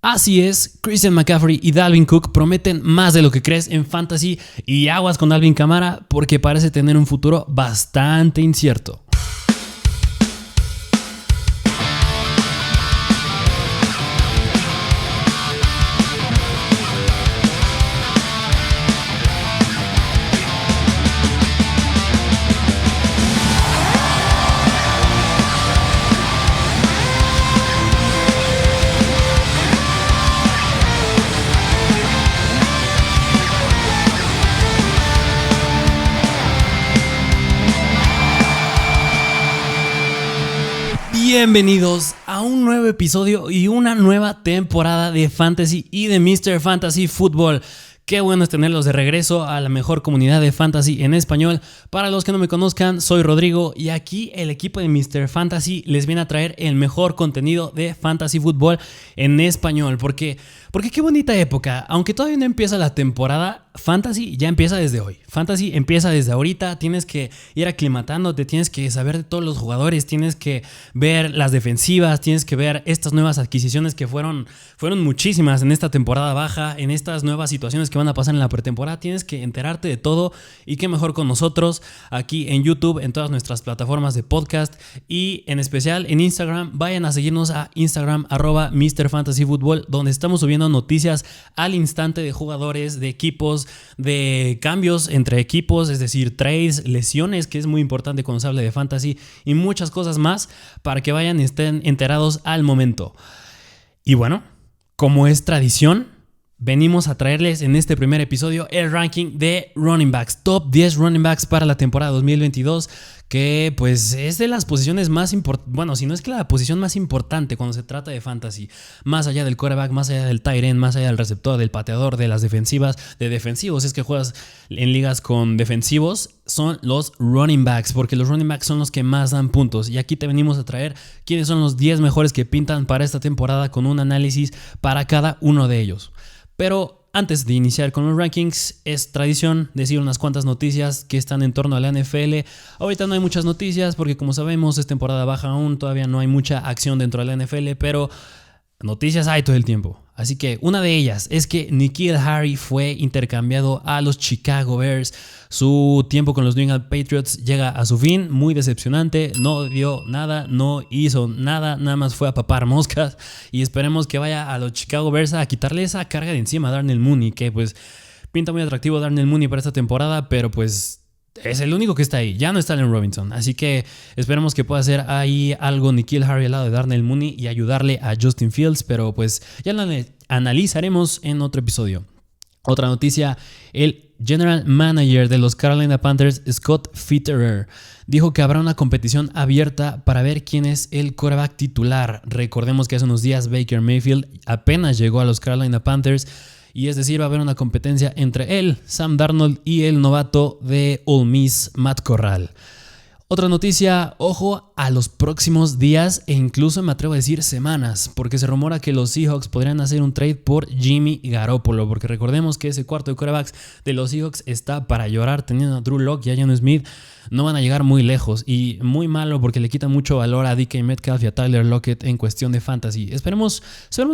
Así es, Christian McCaffrey y Dalvin Cook prometen más de lo que crees en Fantasy y aguas con Alvin Kamara porque parece tener un futuro bastante incierto. Bienvenidos a un nuevo episodio y una nueva temporada de Fantasy y de Mr. Fantasy Football. Qué bueno es tenerlos de regreso a la mejor comunidad de Fantasy en español. Para los que no me conozcan, soy Rodrigo y aquí el equipo de Mr. Fantasy les viene a traer el mejor contenido de Fantasy Football en español. Porque qué bonita época, aunque todavía no empieza la temporada, Fantasy ya empieza desde hoy. Fantasy empieza desde ahorita, tienes que ir aclimatándote, tienes que saber de todos los jugadores, tienes que ver las defensivas, tienes que ver estas nuevas adquisiciones que fueron muchísimas en esta temporada baja, en estas nuevas situaciones que van a pasar en la pretemporada, tienes que enterarte de todo y qué mejor con nosotros aquí en YouTube, en todas nuestras plataformas de podcast y en especial en Instagram. Vayan a seguirnos a Instagram @MrFantasyFootball, donde estamos subiendo noticias al instante de jugadores, de equipos, de cambios entre equipos, es decir, trades, lesiones, que es muy importante cuando se habla de fantasy, y muchas cosas más para que vayan y estén enterados al momento. Y bueno, como es tradición, venimos a traerles en este primer episodio el ranking de running backs, top 10 running backs para la temporada 2022, que pues es de las posiciones más importantes, bueno, si no es que la posición más importante cuando se trata de fantasy, más allá del quarterback, más allá del tight end, más allá del receptor, del pateador, de las defensivas, de defensivos, es que juegas en ligas con defensivos, son los running backs, porque los running backs son los que más dan puntos, y aquí te venimos a traer quiénes son los 10 mejores que pintan para esta temporada con un análisis para cada uno de ellos. Pero antes de iniciar con los rankings, es tradición decir unas cuantas noticias que están en torno a la NFL. Ahorita no hay muchas noticias porque, como sabemos, es temporada baja aún, todavía no hay mucha acción dentro de la NFL, pero noticias hay todo el tiempo. Así que una de ellas es que N'Keal Harry fue intercambiado a los Chicago Bears. Su tiempo con los New England Patriots llega a su fin, muy decepcionante, no dio nada, no hizo nada, nada más fue a papar moscas, y esperemos que vaya a los Chicago Bears a quitarle esa carga de encima a Darnell Mooney, que pues pinta muy atractivo Darnell Mooney para esta temporada, pero pues es el único que está ahí, ya no está Allen Robinson, así que esperemos que pueda hacer ahí algo N'Keal Harry al lado de Darnell Mooney y ayudarle a Justin Fields, pero pues ya lo analizaremos en otro episodio. Otra noticia, el general manager de los Carolina Panthers, Scott Fitterer, dijo que habrá una competición abierta para ver quién es el quarterback titular. Recordemos que hace unos días Baker Mayfield apenas llegó a los Carolina Panthers, y es decir, va a haber una competencia entre él, Sam Darnold, y el novato de Ole Miss, Matt Corral. Otra noticia, ojo a los próximos días e incluso me atrevo a decir semanas, porque se rumora que los Seahawks podrían hacer un trade por Jimmy Garoppolo, porque recordemos que ese cuarto de quarterbacks de los Seahawks está para llorar, teniendo a Drew Lock y a Jonnu Smith, no van a llegar muy lejos, y muy malo porque le quita mucho valor a DK Metcalf y a Tyler Lockett en cuestión de fantasy. Esperemos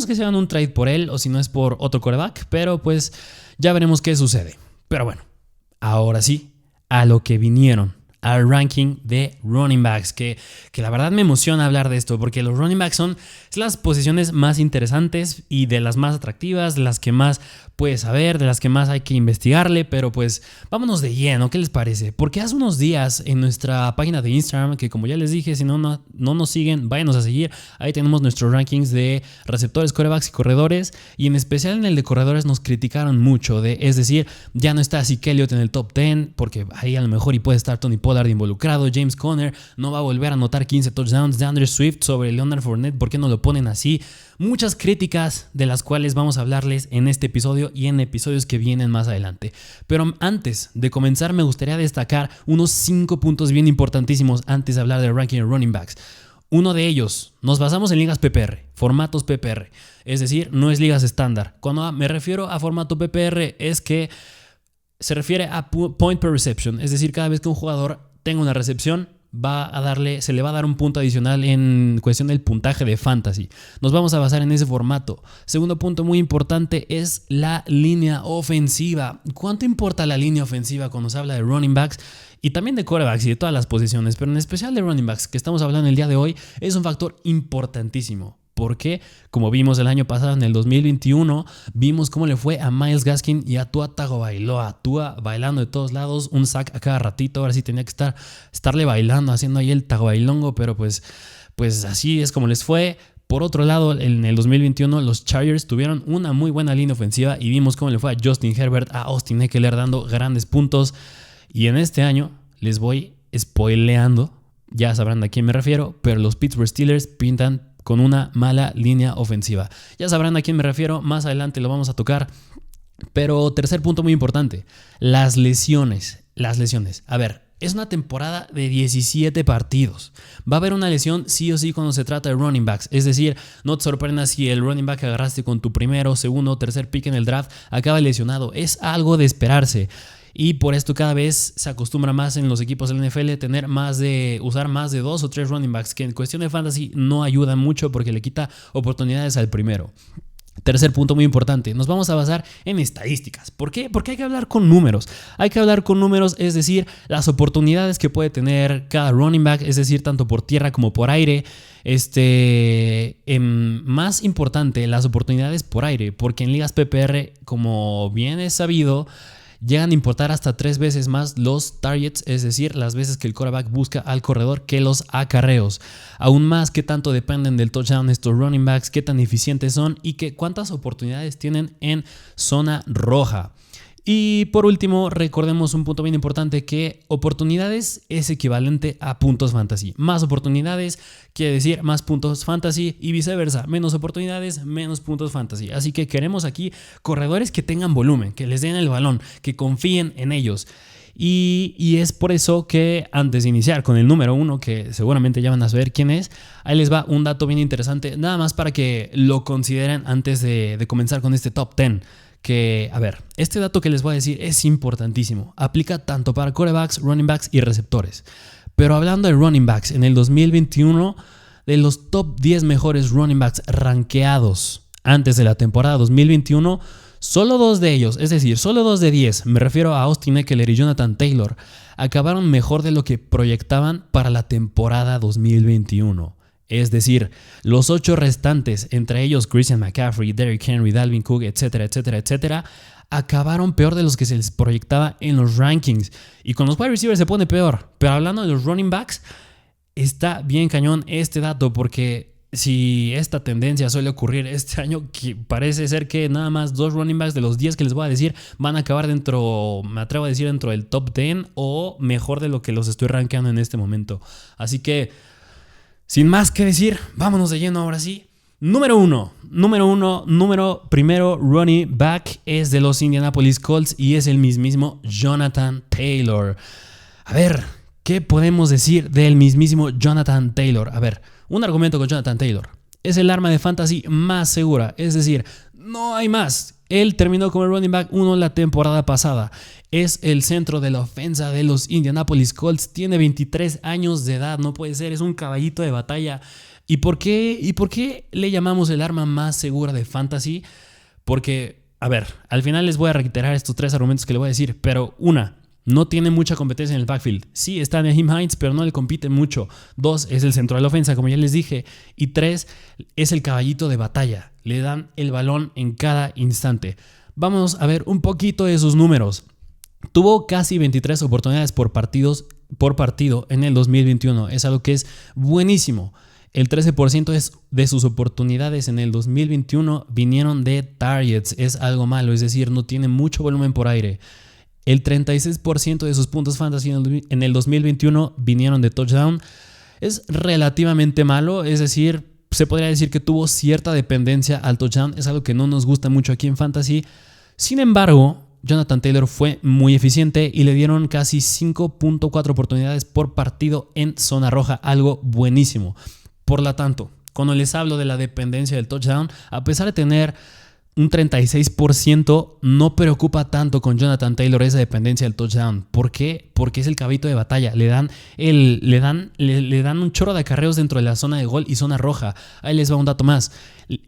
que se hagan un trade por él, o si no es por otro quarterback, pero pues ya veremos qué sucede. Pero bueno, ahora sí, a lo que vinieron, al ranking de running backs, que la verdad me emociona hablar de esto, porque los running backs son las posiciones más interesantes y de las más atractivas, de las que más puedes saber, de las que más hay que investigarle, pero pues vámonos de lleno, ¿qué les parece? Porque hace unos días en nuestra página de Instagram, que como ya les dije, si no nos siguen, váyanos a seguir, ahí tenemos nuestros rankings de receptores, quarterbacks y corredores, y en especial en el de corredores nos criticaron mucho, es decir, ya no está Zeke Elliott en el top 10, porque ahí a lo mejor y puede estar Tony Pollard involucrado, James Conner no va a volver a anotar 15 touchdowns, DeAndre Swift sobre Leonard Fournette, ¿por qué no lo ponen así? Muchas críticas de las cuales vamos a hablarles en este episodio y en episodios que vienen más adelante. Pero antes de comenzar me gustaría destacar unos 5 puntos bien importantísimos antes de hablar del ranking de running backs. Uno de ellos, nos basamos en ligas PPR, formatos PPR, es decir, no es ligas estándar. Cuando me refiero a formato PPR es que se refiere a point per reception, es decir, cada vez que un jugador tenga una recepción se le va a dar un punto adicional en cuestión del puntaje de fantasy. Nos vamos a basar en ese formato. Segundo punto muy importante es la línea ofensiva. ¿Cuánto importa la línea ofensiva cuando se habla de running backs? Y también de quarterbacks y de todas las posiciones, pero en especial de running backs, que estamos hablando el día de hoy, es un factor importantísimo. Porque, como vimos el año pasado, en el 2021, vimos cómo le fue a Myles Gaskin y a Tua Tagovailoa. Tua bailando de todos lados, un sack a cada ratito. Ahora sí tenía que estarle bailando, haciendo ahí el tagobailongo, pero pues así es como les fue. Por otro lado, en el 2021 los Chargers tuvieron una muy buena línea ofensiva y vimos cómo le fue a Justin Herbert, a Austin Ekeler dando grandes puntos. Y en este año les voy spoileando, ya sabrán a quién me refiero, pero los Pittsburgh Steelers pintan con una mala línea ofensiva. Ya sabrán a quién me refiero, más adelante lo vamos a tocar. Pero tercer punto muy importante, las lesiones. A ver, es una temporada de 17 partidos. Va a haber una lesión sí o sí cuando se trata de running backs. Es decir, no te sorprendas si el running back que agarraste con tu primero, segundo o tercer pick en el draft acaba lesionado. Es algo de esperarse. Y por esto cada vez se acostumbra más en los equipos del NFL usar más de 2 o 3 running backs, que en cuestión de fantasy no ayuda mucho porque le quita oportunidades al primero. Tercer punto muy importante, nos vamos a basar en estadísticas. ¿Por qué? Porque hay que hablar con números. Hay que hablar con números, es decir, las oportunidades que puede tener cada running back, es decir, tanto por tierra como por aire. Más importante, las oportunidades por aire, porque en ligas PPR, como bien es sabido, llegan a importar hasta 3 veces más los targets, es decir, las veces que el quarterback busca al corredor, que los acarreos. Aún más, qué tanto dependen del touchdown estos running backs, qué tan eficientes son y cuántas oportunidades tienen en zona roja. Y por último, recordemos un punto bien importante, que oportunidades es equivalente a puntos fantasy. Más oportunidades quiere decir más puntos fantasy y viceversa. Menos oportunidades, menos puntos fantasy. Así que queremos aquí corredores que tengan volumen, que les den el balón, que confíen en ellos. Y es por eso que antes de iniciar con el número 1, que seguramente ya van a saber quién es, ahí les va un dato bien interesante, nada más para que lo consideren antes de comenzar con este top 10. Que, a ver, este dato que les voy a decir es importantísimo. Aplica tanto para quarterbacks, running backs y receptores. Pero hablando de running backs, en el 2021, de los top 10 mejores running backs rankeados antes de la temporada 2021, solo 2 de ellos, es decir, solo 2 de 10, me refiero a Austin Ekeler y Jonathan Taylor, acabaron mejor de lo que proyectaban para la temporada 2021. Es decir, los 8 restantes, entre ellos Christian McCaffrey, Derrick Henry, Dalvin Cook, etcétera, acabaron peor de los que se les proyectaba en los rankings. Y con los wide receivers se pone peor. Pero hablando de los running backs, está bien cañón este dato, porque si esta tendencia suele ocurrir este año, que parece ser que nada más 2 running backs de los 10 que les voy a decir van a acabar me atrevo a decir, dentro del top 10 o mejor de lo que los estoy rankeando en este momento. Así que, sin más que decir, vámonos de lleno ahora sí. Número primero running back es de los Indianapolis Colts y es el mismísimo Jonathan Taylor. A ver, ¿qué podemos decir del mismísimo Jonathan Taylor? A ver, un argumento con Jonathan Taylor. Es el arma de fantasy más segura, es decir, no hay más. Él terminó como el running back 1 la temporada pasada. Es el centro de la ofensa de los Indianapolis Colts. Tiene 23 años de edad. No puede ser. Es un caballito de batalla. ¿Y por qué le llamamos el arma más segura de fantasy? Porque, a ver, al final les voy a reiterar estos 3 argumentos que le voy a decir. Pero no tiene mucha competencia en el backfield. Sí, está Nyheim Hines, pero no le compite mucho. 2, es el centro de la ofensa, como ya les dije. Y 3, es el caballito de batalla. Le dan el balón en cada instante. Vamos a ver un poquito de sus números. Tuvo casi 23 oportunidades por partido en el 2021. Es algo que es buenísimo. El 13% de sus oportunidades en el 2021 vinieron de targets. Es algo malo, es decir, no tiene mucho volumen por aire. El 36% de sus puntos fantasy en el 2021 vinieron de touchdown. Es relativamente malo, es decir, se podría decir que tuvo cierta dependencia al touchdown. Es algo que no nos gusta mucho aquí en fantasy. Sin embargo, Jonathan Taylor fue muy eficiente y le dieron casi 5.4 oportunidades por partido en zona roja, algo buenísimo. Por lo tanto, cuando les hablo de la dependencia del touchdown, a pesar de tener un 36% no preocupa tanto con Jonathan Taylor esa dependencia del touchdown. ¿Por qué? Porque es el caballito de batalla. Le dan un chorro de acarreos dentro de la zona de gol y zona roja. Ahí les va un dato más.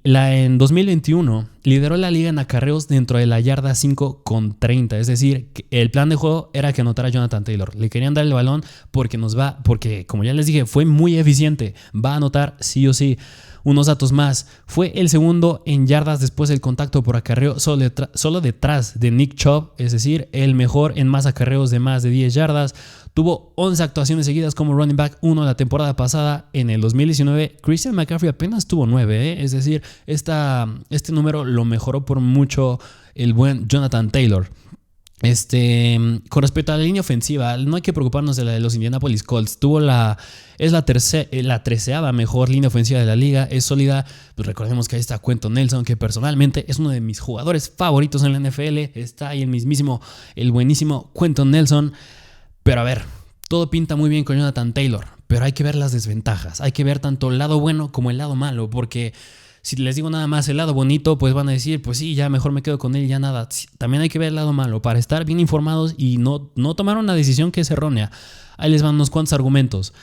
En 2021 lideró la liga en acarreos dentro de la yarda 5 con 30. Es decir, el plan de juego era que anotara Jonathan Taylor. Le querían dar el balón porque como ya les dije, fue muy eficiente. Va a anotar sí o sí. Unos datos más, fue el segundo en yardas después del contacto por acarreo, solo detrás de Nick Chubb, es decir, el mejor en más acarreos de más de 10 yardas. Tuvo 11 actuaciones seguidas como running back 1 la temporada pasada. En el 2019, Christian McCaffrey apenas tuvo 9, es decir, este número lo mejoró por mucho el buen Jonathan Taylor. Con respecto a la línea ofensiva, no hay que preocuparnos de la de los Indianapolis Colts. Es la 13ª mejor línea ofensiva de la liga, es sólida. Pues recordemos que ahí está Quenton Nelson, que personalmente es uno de mis jugadores favoritos en la NFL. Está ahí el buenísimo Quenton Nelson. Pero a ver, todo pinta muy bien con Jonathan Taylor, pero hay que ver las desventajas. Hay que ver tanto el lado bueno como el lado malo, porque si les digo nada más el lado bonito, pues van a decir, pues sí, ya mejor me quedo con él y ya nada. También hay que ver el lado malo para estar bien informados y no tomar una decisión que es errónea. Ahí les van unos cuantos argumentos.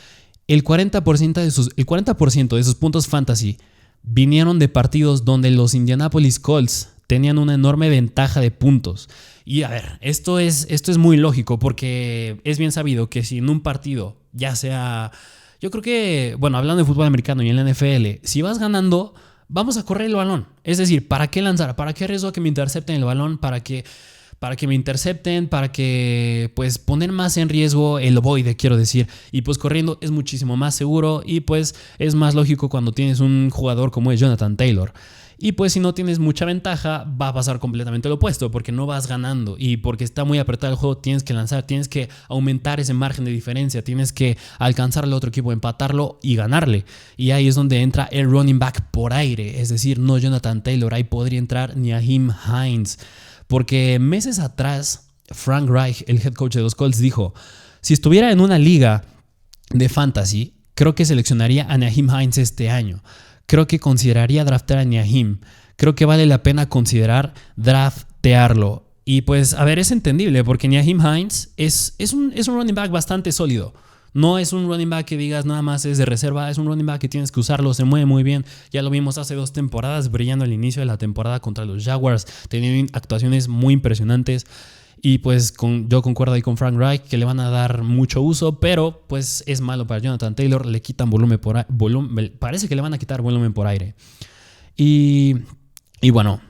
El 40% de sus puntos fantasy vinieron de partidos donde los Indianapolis Colts tenían una enorme ventaja de puntos. Y a ver, esto es muy lógico porque es bien sabido que si en un partido, ya sea, yo creo que, bueno, hablando de fútbol americano y en la NFL, si vas ganando, vamos a correr el balón. Es decir, ¿para qué lanzar? ¿Para qué arriesgo a que me intercepten el balón? ¿Para que me intercepten? ¿Para que pues poner más en riesgo el ovoide, quiero decir? Y pues corriendo es muchísimo más seguro y pues es más lógico cuando tienes un jugador como es Jonathan Taylor. Y pues si no tienes mucha ventaja, va a pasar completamente lo opuesto, porque no vas ganando y porque está muy apretado el juego, tienes que lanzar, tienes que aumentar ese margen de diferencia, tienes que alcanzar al otro equipo, empatarlo y ganarle. Y ahí es donde entra el running back por aire, es decir, no Jonathan Taylor, ahí podría entrar Nyheim Hines. Porque meses atrás, Frank Reich, el head coach de los Colts, dijo, si estuviera en una liga de fantasy, creo que seleccionaría a Nyheim Hines este año. Creo que consideraría draftear a Nyheim. Creo que vale la pena considerar draftearlo. Y pues, a ver, es entendible porque Nyheim Hines es un running back bastante sólido. No es un running back que digas nada más es de reserva, es un running back que tienes que usarlo, se mueve muy bien. Ya lo vimos hace 2 temporadas brillando al inicio de la temporada contra los Jaguars, teniendo actuaciones muy impresionantes. Y pues yo concuerdo ahí con Frank Reich que le van a dar mucho uso, pero pues es malo para Jonathan Taylor, le quitan parece que le van a quitar volumen por aire. Y bueno,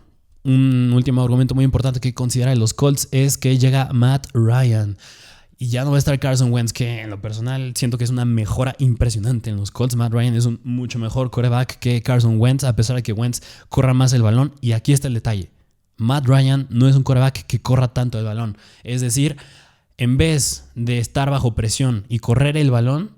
un último argumento muy importante que considerar los Colts es que llega Matt Ryan. Y ya no va a estar Carson Wentz, que en lo personal siento que es una mejora impresionante en los Colts. Matt Ryan es un mucho mejor quarterback que Carson Wentz, a pesar de que Wentz corra más el balón. Y aquí está el detalle. Matt Ryan no es un quarterback que corra tanto el balón. Es decir, en vez de estar bajo presión y correr el balón,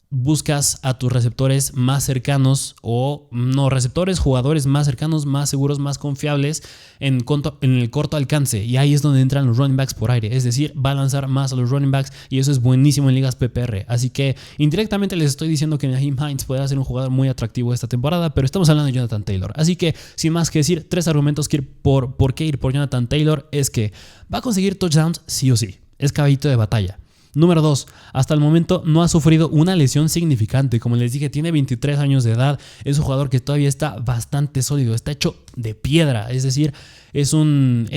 buscas a tus receptores más cercanos jugadores más cercanos, más seguros, más confiables en el corto alcance. Y ahí es donde entran los running backs por aire. Es decir, va a lanzar más a los running backs y eso es buenísimo en ligas PPR. Así que indirectamente les estoy diciendo que Nyheim Hines podrá ser un jugador muy atractivo esta temporada, pero estamos hablando de Jonathan Taylor. Así que, sin más que decir, 3 argumentos por qué ir por Jonathan Taylor es que va a conseguir touchdowns sí o sí. Es caballito de batalla. Número 2, hasta el momento no ha sufrido una lesión significante. Como les dije, tiene 23 años de edad. Es un jugador que todavía está bastante sólido. Está hecho de piedra. Es decir, es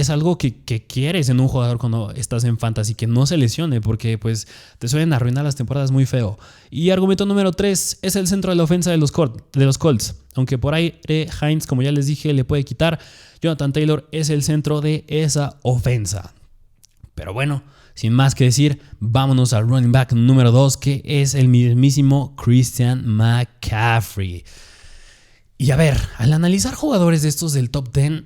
algo que quieres en un jugador cuando estás en fantasy, que no se lesione, porque pues te suelen arruinar las temporadas muy feo. Y argumento número 3, es el centro de la ofensa de los Colts. Aunque por ahí Hines, como ya les dije, le puede quitar, Jonathan Taylor es el centro de esa ofensa. Pero bueno, sin más que decir, vámonos al running back número 2, que es el mismísimo Christian McCaffrey. Y a ver, al analizar jugadores de estos del top 10,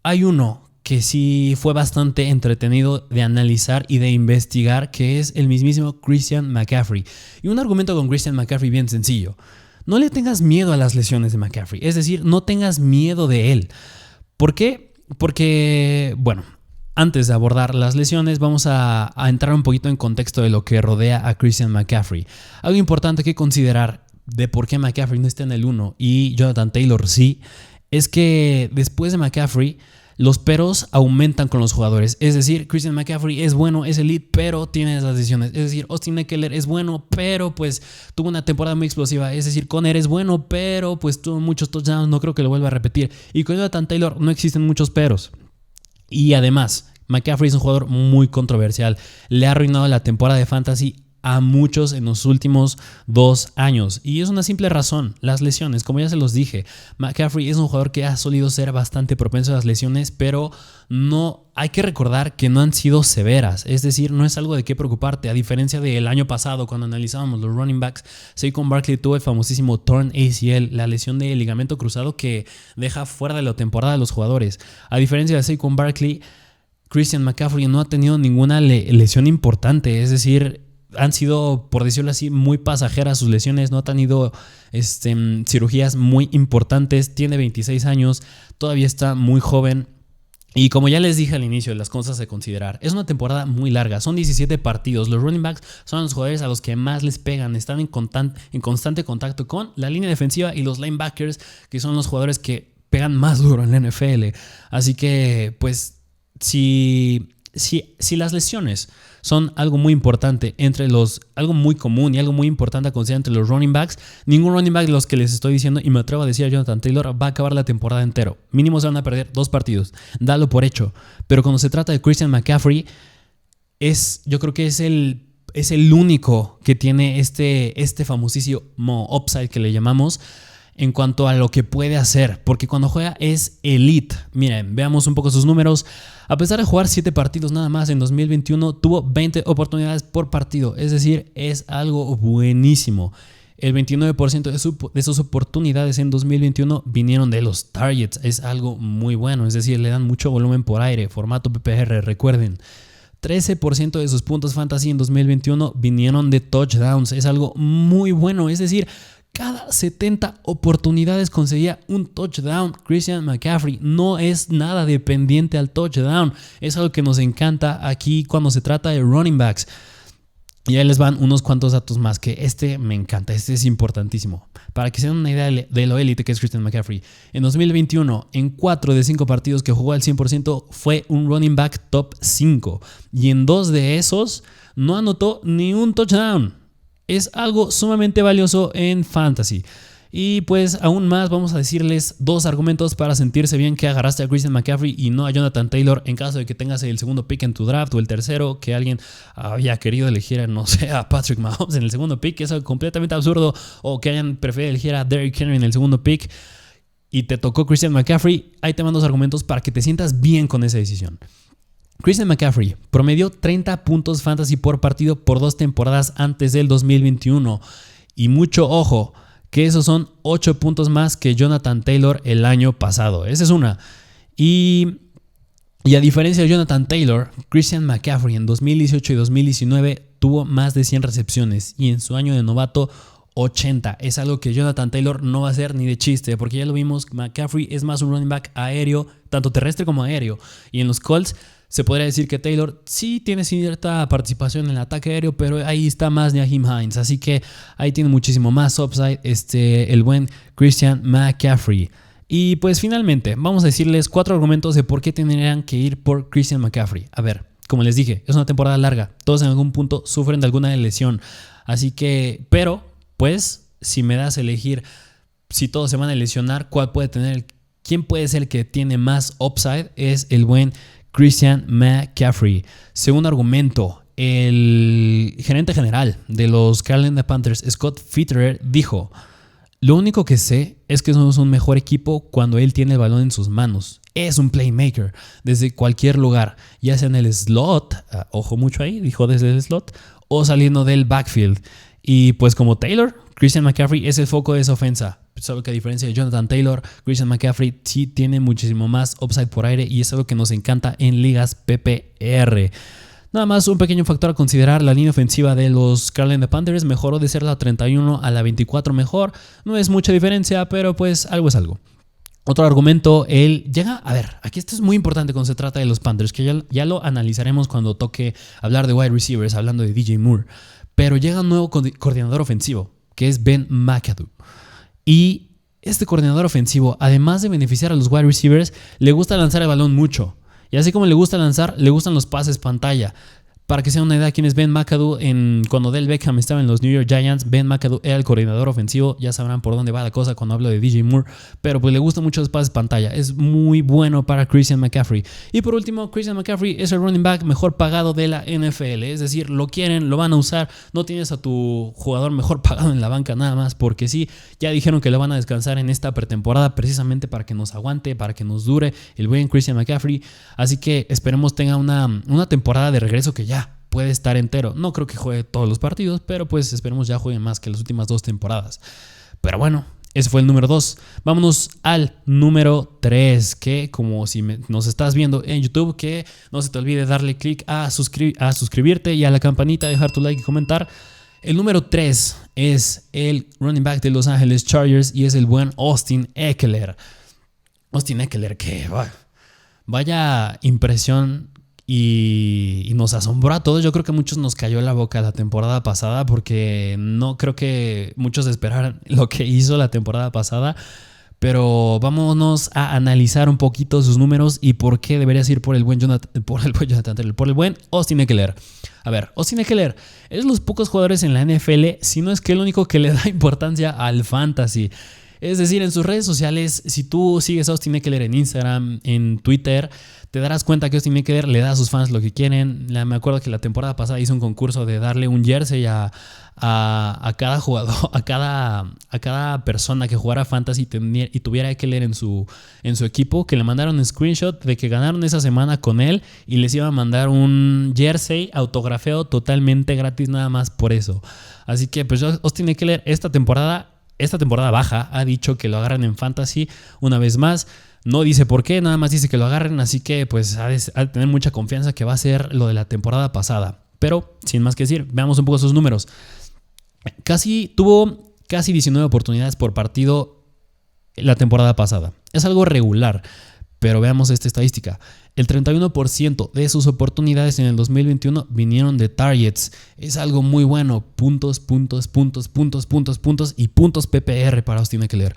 hay uno que sí fue bastante entretenido de analizar y de investigar, que es el mismísimo Christian McCaffrey. Y un argumento con Christian McCaffrey bien sencillo. No le tengas miedo a las lesiones de McCaffrey, es decir, no tengas miedo de él. ¿Por qué? Porque, bueno, antes de abordar las lesiones, vamos a entrar un poquito en contexto de lo que rodea a Christian McCaffrey. Algo importante que considerar de por qué McCaffrey no está en el 1 y Jonathan Taylor sí, es que después de McCaffrey, los peros aumentan con los jugadores. Es decir, Christian McCaffrey es bueno, es elite, pero tiene las lesiones. Es decir, Austin Ekeler es bueno, pero pues tuvo una temporada muy explosiva. Es decir, Conner es bueno, pero pues tuvo muchos touchdowns, no creo que lo vuelva a repetir. Y con Jonathan Taylor no existen muchos peros. Y además, McCaffrey es un jugador muy controversial. Le ha arruinado la temporada de fantasy a muchos en los últimos 2 años. Y es una simple razón, las lesiones. Como ya se los dije, McCaffrey es un jugador que ha solido ser bastante propenso a las lesiones, pero no hay que recordar que no han sido severas. Es decir, no es algo de qué preocuparte. A diferencia del año pasado, cuando analizábamos los running backs, Saquon Barkley tuvo el famosísimo torn ACL, la lesión de ligamento cruzado que deja fuera de la temporada a los jugadores. A diferencia de Saquon Barkley, Christian McCaffrey no ha tenido ninguna lesión importante. Es decir, han sido, por decirlo así, muy pasajeras sus lesiones, no ha tenido cirugías muy importantes, tiene 26 años, todavía está muy joven. Y como ya les dije al inicio, las cosas a considerar, es una temporada muy larga, son 17 partidos, los running backs son los jugadores a los que más les pegan, están en constante contacto con la línea defensiva y los linebackers, que son los jugadores que pegan más duro en la NFL. Así que, pues, si las lesiones son algo muy importante algo muy común y algo muy importante a considerar entre los running backs, ningún running back de los que les estoy diciendo, y me atrevo a decir a Jonathan Taylor, va a acabar la temporada entero. Mínimo se van a perder 2 partidos, dalo por hecho. Pero cuando se trata de Christian McCaffrey, yo creo que es el único que tiene este famosísimo upside que le llamamos, en cuanto a lo que puede hacer, porque cuando juega es elite. Miren, veamos un poco sus números. A pesar de jugar 7 partidos nada más en 2021, tuvo 20 oportunidades por partido, es decir, es algo buenísimo. El 29% de sus oportunidades en 2021 vinieron de los targets, es algo muy bueno, es decir, le dan mucho volumen por aire, formato PPR, recuerden. 13% de sus puntos fantasy en 2021 vinieron de touchdowns, es algo muy bueno, es decir, cada 70 oportunidades conseguía un touchdown. Christian McCaffrey no es nada dependiente al touchdown. Es algo que nos encanta aquí cuando se trata de running backs. Y ahí les van unos cuantos datos más, que me encanta, es importantísimo. Para que se den una idea de lo élite que es Christian McCaffrey. En 2021, en 4 de 5 partidos que jugó al 100%, fue un running back top 5. Y en 2 de esos no anotó ni un touchdown. Es algo sumamente valioso en fantasy. Y pues aún más vamos a decirles 2 argumentos para sentirse bien que agarraste a Christian McCaffrey y no a Jonathan Taylor en caso de que tengas el segundo pick en tu draft o el tercero, que alguien había querido elegir, no sé, a Patrick Mahomes en el segundo pick, que es algo completamente absurdo, o que hayan preferido elegir a Derrick Henry en el segundo pick y te tocó Christian McCaffrey. Ahí te mando 2 argumentos para que te sientas bien con esa decisión. Christian McCaffrey promedió 30 puntos fantasy por partido por 2 temporadas antes del 2021. Y mucho ojo, que esos son 8 puntos más que Jonathan Taylor el año pasado. Esa es una. Y a diferencia de Jonathan Taylor, Christian McCaffrey en 2018 y 2019 tuvo más de 100 recepciones y en su año de novato 80. Es algo que Jonathan Taylor no va a hacer ni de chiste, porque ya lo vimos, McCaffrey es más un running back aéreo, tanto terrestre como aéreo. Y en los Colts se podría decir que Taylor sí tiene cierta participación en el ataque aéreo, pero ahí está más Nyheim Hines, así que ahí tiene muchísimo más upside el buen Christian McCaffrey. Y pues finalmente vamos a decirles 4 argumentos de por qué tendrían que ir por Christian McCaffrey. A ver, como les dije, es una temporada larga, todos en algún punto sufren de alguna lesión, así que, pero pues si me das a elegir si todos se van a lesionar, quién puede ser el que tiene más upside, es el buen Christian McCaffrey. Segundo argumento, el gerente general de los Carolina Panthers, Scott Fitterer, dijo: lo único que sé es que somos un mejor equipo cuando él tiene el balón en sus manos. Es un playmaker desde cualquier lugar, ya sea en el slot, ojo mucho ahí, dijo desde el slot, o saliendo del backfield. Y pues como Taylor, Christian McCaffrey es el foco de esa ofensa. Solo que a diferencia de Jonathan Taylor, Christian McCaffrey sí tiene muchísimo más upside por aire y es algo que nos encanta en ligas PPR. Nada más un pequeño factor a considerar: la línea ofensiva de los Carolina Panthers mejoró de ser la 31 a la 24 mejor. No es mucha diferencia, pero pues algo es algo. Otro argumento, él llega... A ver, aquí esto es muy importante cuando se trata de los Panthers, que ya lo analizaremos cuando toque hablar de wide receivers, hablando de DJ Moore. Pero llega un nuevo coordinador ofensivo, que es Ben McAdoo. Y este coordinador ofensivo, además de beneficiar a los wide receivers, le gusta lanzar el balón mucho. Y así como le gusta lanzar, le gustan los pases pantalla. Para que sea una idea, ¿quién es Ben McAdoo? Cuando Odell Beckham estaba en los New York Giants, Ben McAdoo era el coordinador ofensivo. Ya sabrán por dónde va la cosa cuando hablo de DJ Moore. Pero pues le gustan mucho los pases pantalla. Es muy bueno para Christian McCaffrey. Y por último, Christian McCaffrey es el running back mejor pagado de la NFL. Es decir, lo quieren, lo van a usar. No tienes a tu jugador mejor pagado en la banca nada más porque sí. Ya dijeron que lo van a descansar en esta pretemporada precisamente para que nos aguante, para que nos dure el buen Christian McCaffrey. Así que esperemos tenga una temporada de regreso que ya puede estar entero. No creo que juegue todos los partidos, pero pues esperemos ya juegue más que las últimas 2 temporadas. Pero bueno, ese fue el número 2. Vámonos al número 3, que como si nos estás viendo en YouTube, que no se te olvide darle click a suscribirte y a la campanita, dejar tu like y comentar. El número 3 es el running back de Los Ángeles Chargers y es el buen Austin Ekeler. Austin Ekeler, que vaya impresión. Y nos asombró a todos. Yo creo que a muchos nos cayó la boca la temporada pasada porque no creo que muchos esperaran lo que hizo la temporada pasada. Pero vámonos a analizar un poquito sus números y por qué deberías ir por el buen Austin Ekeler. A ver, Austin Ekeler es de los pocos jugadores en la NFL, si no es que el único que le da importancia al fantasy. Es decir, en sus redes sociales, si tú sigues a Austin Ekeler en Instagram, en Twitter, te darás cuenta que Austin Ekeler le da a sus fans lo que quieren. Me acuerdo que la temporada pasada hizo un concurso de darle un jersey a cada jugador, a cada persona que jugara fantasy y tuviera Ekeler en su equipo, que le mandaron un screenshot de que ganaron esa semana con él y les iba a mandar un jersey autografeado totalmente gratis nada más por eso. Así que pues Austin Ekeler esta temporada baja ha dicho que lo agarran en fantasy una vez más. No dice por qué, nada más dice que lo agarren, así que pues ha de tener mucha confianza que va a ser lo de la temporada pasada. Pero sin más que decir, veamos un poco sus números. Tuvo casi 19 oportunidades por partido la temporada pasada. Es algo regular, pero veamos esta estadística. El 31% de sus oportunidades en el 2021 vinieron de targets. Es algo muy bueno. Puntos y puntos PPR para Austin Ekeler.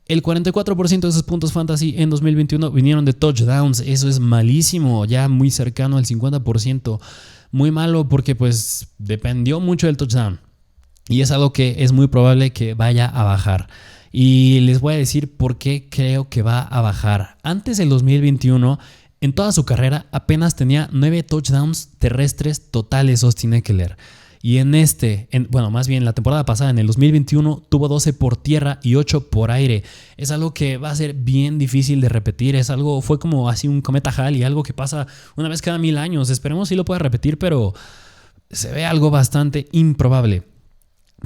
El 44% de sus puntos fantasy en 2021 vinieron de touchdowns. Eso es malísimo, ya muy cercano al 50%. Muy malo porque pues dependió mucho del touchdown. Y es algo que es muy probable que vaya a bajar. Y les voy a decir por qué creo que va a bajar. Antes del 2021, en toda su carrera, apenas tenía 9 touchdowns terrestres totales Austin Ekeler. Y más bien la temporada pasada, en el 2021, tuvo 12 por tierra y 8 por aire. Es algo que va a ser bien difícil de repetir. Fue como así un cometa Halley, algo que pasa una vez cada 1000 años. Esperemos si lo pueda repetir, pero se ve algo bastante improbable.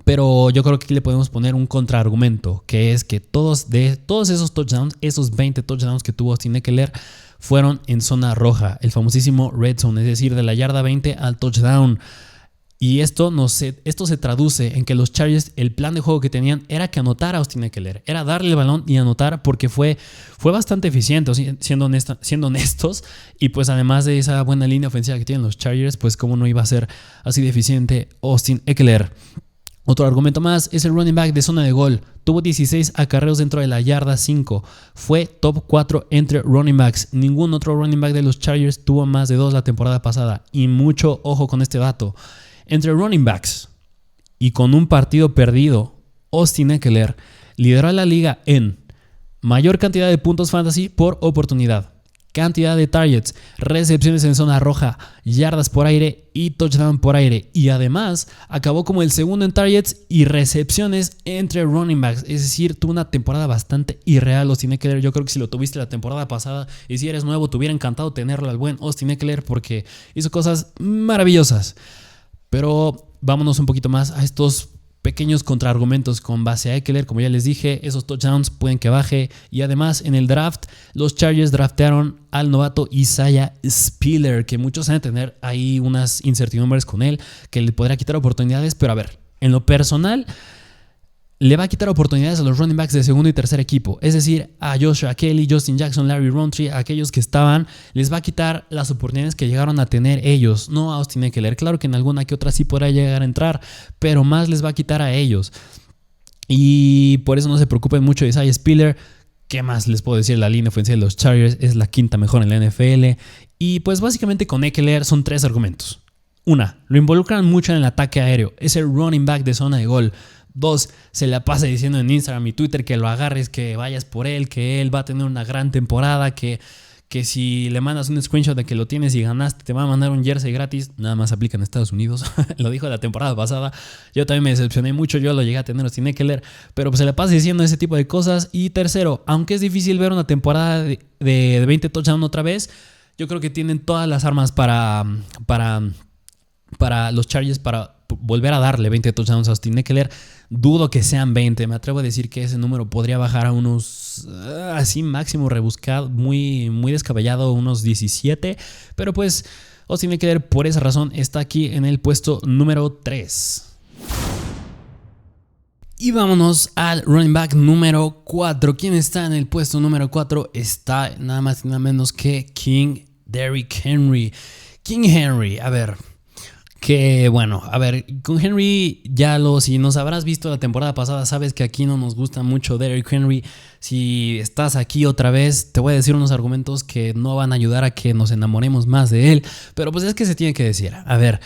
Pero yo creo que aquí le podemos poner un contraargumento, que es que todos esos touchdowns, esos 20 touchdowns que tuvo Austin Ekeler, fueron en zona roja, el famosísimo red zone, es decir, de la yarda 20 al touchdown. Y esto se traduce en que los Chargers, el plan de juego que tenían era que anotara a Austin Ekeler, era darle el balón y anotar, porque fue bastante eficiente, siendo honestos. Y pues además de esa buena línea ofensiva que tienen los Chargers, pues cómo no iba a ser así de eficiente Austin Ekeler. Otro argumento más es el running back de zona de gol. Tuvo 16 acarreos dentro de la yarda 5. Fue top 4 entre running backs. Ningún otro running back de los Chargers tuvo más de 2 la temporada pasada. Y mucho ojo con este dato. Entre running backs y con un partido perdido, Austin Ekeler lideró a la liga en mayor cantidad de puntos fantasy por oportunidad, cantidad de targets, recepciones en zona roja, yardas por aire y touchdown por aire. Y además acabó como el segundo en targets y recepciones entre running backs. Es decir, tuvo una temporada bastante irreal Austin Ekeler. Yo creo que si lo tuviste la temporada pasada y si eres nuevo, te hubiera encantado tenerlo al buen Austin Ekeler porque hizo cosas maravillosas. Pero vámonos un poquito más a estos pequeños contraargumentos con base a Ekeler. Como ya les dije, esos touchdowns pueden que baje. Y además en el draft, los Chargers draftearon al novato Isaiah Spiller, que muchos van a tener ahí unas incertidumbres con él, que le podrá quitar oportunidades. Pero a ver, en lo personal, le va a quitar oportunidades a los running backs de segundo y tercer equipo. Es decir, a Joshua Kelly, Justin Jackson, Larry Rountree, a aquellos que estaban, les va a quitar las oportunidades que llegaron a tener ellos, no a Austin Ekeler. Claro que en alguna que otra sí podrá llegar a entrar, pero más les va a quitar a ellos. Y por eso no se preocupen mucho de Isaiah Spiller. ¿Qué más les puedo decir? La línea ofensiva de los Chargers es la quinta mejor en la NFL. Y pues básicamente con Ekeler son 3 argumentos. 1. Lo involucran mucho en el ataque aéreo. Es el running back de zona de gol. 2. Se la pasa diciendo en Instagram y Twitter que lo agarres, que vayas por él, que él va a tener una gran temporada, que si le mandas un screenshot de que lo tienes y ganaste, te va a mandar un jersey gratis. Nada más aplica en Estados Unidos. Lo dijo la temporada pasada. Yo también me decepcioné mucho. Yo lo llegué a tener sin Ekeler. Pero pues se le pasa diciendo ese tipo de cosas. Y tercero, aunque es difícil ver una temporada de 20 touchdowns otra vez, yo creo que tienen todas las armas para los Chargers para volver a darle 20 touchdowns a Austin Ekeler. Dudo que sean 20. Me atrevo a decir que ese número podría bajar a unos así máximo rebuscado, muy, muy descabellado, unos 17. Pero pues Austin Ekeler por esa razón está aquí en el puesto número 3. Y vámonos al running back número 4. ¿Quién está en el puesto número 4? Está nada más y nada menos que Derrick Henry. King Henry, a ver... Que bueno, a ver, con Henry si nos habrás visto la temporada pasada, sabes que aquí no nos gusta mucho Derrick Henry. Si estás aquí otra vez, te voy a decir unos argumentos que no van a ayudar a que nos enamoremos más de él, pero pues es que se tiene que decir. A ver,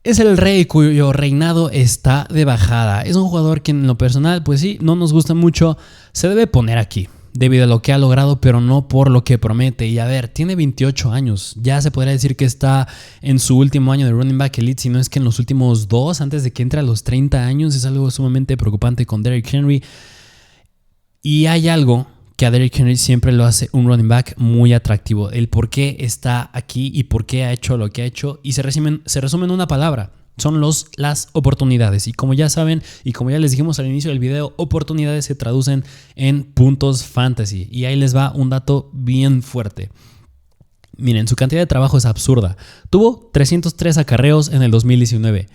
es el rey cuyo reinado está de bajada. Es un jugador que en lo personal, pues sí, no nos gusta mucho. Se debe poner aquí debido a lo que ha logrado, pero no por lo que promete. Y a ver, tiene 28 años. Ya se podría decir que está en su último año de running back elite, si no es que en los últimos 2, antes de que entre a los 30 años. Es algo sumamente preocupante con Derrick Henry. Y hay algo que a Derrick Henry siempre lo hace un running back muy atractivo. El por qué está aquí y por qué ha hecho lo que ha hecho. Y se resume en una palabra. Son las oportunidades. Y como ya saben, y como ya les dijimos al inicio del video, oportunidades se traducen en puntos fantasy. Y ahí les va un dato bien fuerte. Miren, su cantidad de trabajo es absurda. Tuvo 303 acarreos en el 2019,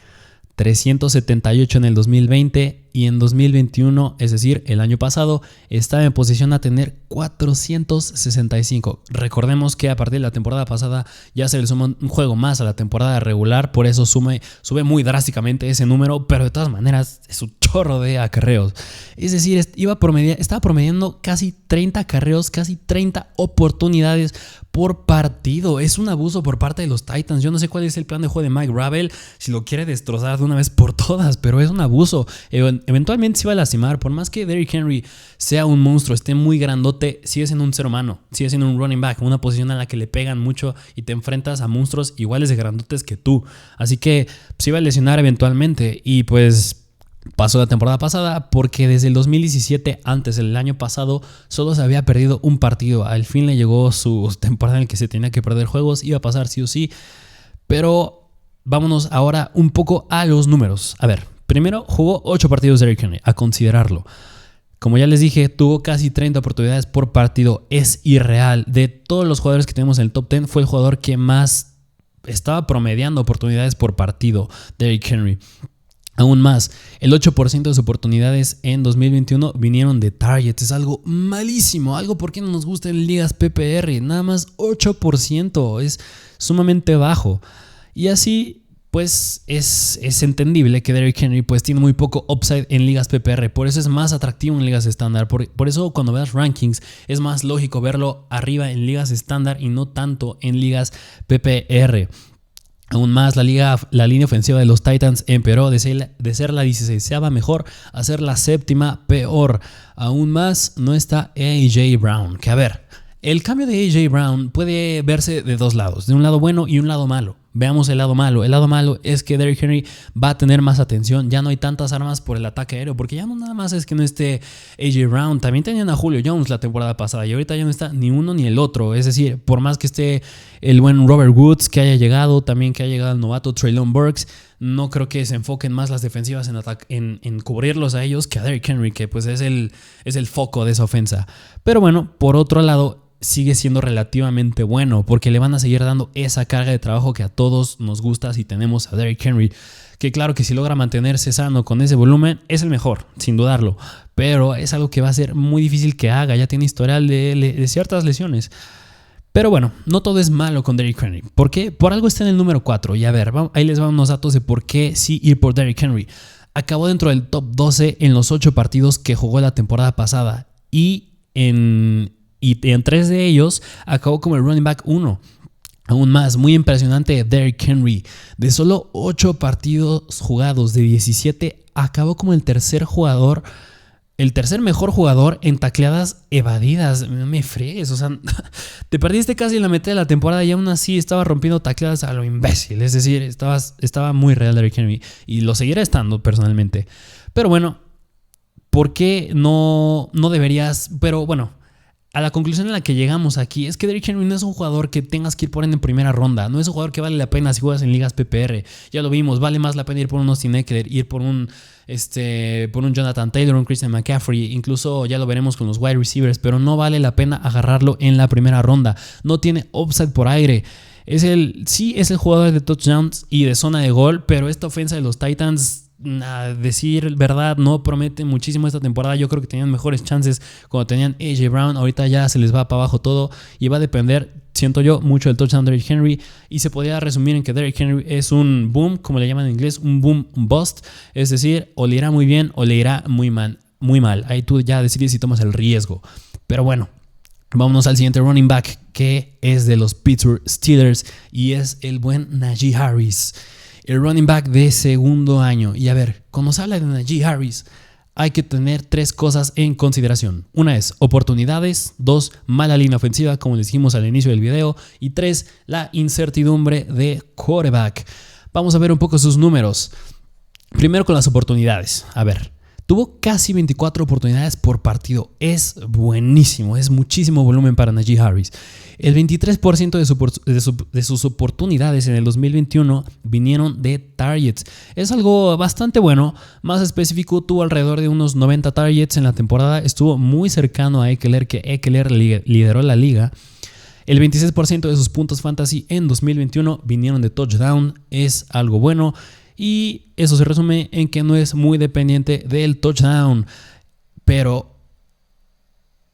378 en el 2020 y en 2021, es decir, el año pasado, estaba en posición a tener 465. Recordemos que a partir de la temporada pasada ya se le suma un juego más a la temporada regular, por eso sube muy drásticamente ese número, pero de todas maneras es un chorro de acarreos. Es decir, estaba promediando casi 30 acarreos, casi 30 oportunidades por partido. Es un abuso por parte de los Titans. Yo no sé cuál es el plan de juego de Mike Rabel, si lo quiere destrozar de una vez por todas, pero es un abuso. Eventualmente se va a lastimar. Por más que Derrick Henry sea un monstruo, esté muy grandote, sigue siendo un ser humano, sigue siendo un running back, una posición a la que le pegan mucho y te enfrentas a monstruos iguales de grandotes que tú. Así que se iba a lesionar eventualmente y pues pasó la temporada pasada porque desde el 2017, antes del año pasado, solo se había perdido un partido. Al fin le llegó su temporada en la que se tenía que perder juegos, iba a pasar sí o sí. Pero vámonos ahora un poco a los números. A ver, primero jugó 8 partidos de Derrick Henry, a considerarlo. Como ya les dije, tuvo casi 30 oportunidades por partido. Es irreal. De todos los jugadores que tenemos en el top 10, fue el jugador que más estaba promediando oportunidades por partido, Derrick Henry. Aún más, el 8% de sus oportunidades en 2021 vinieron de targets. Es algo malísimo, algo por qué no nos gusta en ligas PPR. Nada más 8%, es sumamente bajo. Y así, pues, es entendible que Derrick Henry pues, tiene muy poco upside en ligas PPR. Por eso es más atractivo en ligas estándar. Por eso cuando veas rankings es más lógico verlo arriba en ligas estándar y no tanto en ligas PPR. Aún más, la línea ofensiva de los Titans empeoró de ser la 16ª mejor a ser la 7ª peor. Aún más, no está A.J. Brown. Que a ver, el cambio de A.J. Brown puede verse de dos lados, de un lado bueno y un lado malo. Veamos el lado malo. El lado malo es que Derrick Henry va a tener más atención. Ya no hay tantas armas por el ataque aéreo. Porque ya no nada más es que no esté A.J. Brown. También tenían a Julio Jones la temporada pasada. Y ahorita ya no está ni uno ni el otro. Es decir, por más que esté el buen Robert Woods que haya llegado. También que haya llegado el novato Treylon Burks. No creo que se enfoquen más las defensivas en cubrirlos a ellos que a Derrick Henry. Que pues es el foco de esa ofensa. Pero bueno, por otro lado, sigue siendo relativamente bueno porque le van a seguir dando esa carga de trabajo que a todos nos gusta si tenemos a Derrick Henry, que claro que si logra mantenerse sano con ese volumen es el mejor, sin dudarlo, pero es algo que va a ser muy difícil que haga. Ya tiene historial de ciertas lesiones. Pero bueno, no todo es malo con Derrick Henry. ¿Por qué? Por algo está en el número 4. Y a ver, ahí les van unos datos de por qué sí ir por Derrick Henry. acabó dentro del top 12 en los 8 partidos que jugó la temporada pasada y en 3 de ellos acabó como el running back 1. Aún más, muy impresionante Derrick Henry. De solo 8 partidos jugados de 17, acabó como el tercer mejor jugador en tacleadas evadidas. No me fregues, o sea, te perdiste casi la mitad de la temporada y aún así estaba rompiendo tacleadas a lo imbécil. Es decir, estaba muy real Derrick Henry y lo seguirá estando personalmente. Pero bueno, ¿por qué no deberías? Pero bueno, a la conclusión en la que llegamos aquí es que Derrick Henry no es un jugador que tengas que ir por en primera ronda. No es un jugador que vale la pena si juegas en ligas PPR. Ya lo vimos, vale más la pena ir por un Austin Ekeler, ir por un Jonathan Taylor, un Christian McCaffrey. Incluso ya lo veremos con los wide receivers, pero no vale la pena agarrarlo en la primera ronda. No tiene upside por aire. Sí es el jugador de touchdowns y de zona de gol, pero esta ofensa de los Titans, a decir verdad, no promete muchísimo esta temporada. Yo creo que tenían mejores chances cuando tenían AJ Brown. Ahorita ya se les va para abajo todo y va a depender, siento yo, mucho del touchdown de Derrick Henry. Y se podría resumir en que Derrick Henry es un boom, como le llaman en inglés, un boom bust. Es decir, o le irá muy bien o le irá muy mal. Ahí tú ya decides si tomas el riesgo. Pero bueno, vámonos al siguiente running back, que es de los Pittsburgh Steelers y es el buen Najee Harris, el running back de segundo año. Y a ver, cuando se habla de Najee Harris, hay que tener 3 cosas en consideración. Una es oportunidades, 2, mala línea ofensiva, como les dijimos al inicio del video, y 3, la incertidumbre de quarterback. Vamos a ver un poco sus números. Primero con las oportunidades. A ver, tuvo casi 24 oportunidades por partido. Es buenísimo, es muchísimo volumen para Najee Harris. El 23% de sus oportunidades en el 2021 vinieron de targets. Es algo bastante bueno. Más específico, tuvo alrededor de unos 90 targets en la temporada. Estuvo muy cercano a Ekeler, que Ekeler lideró la liga. El 26% de sus puntos fantasy en 2021 vinieron de touchdown. Es algo bueno. Y eso se resume en que no es muy dependiente del touchdown. Pero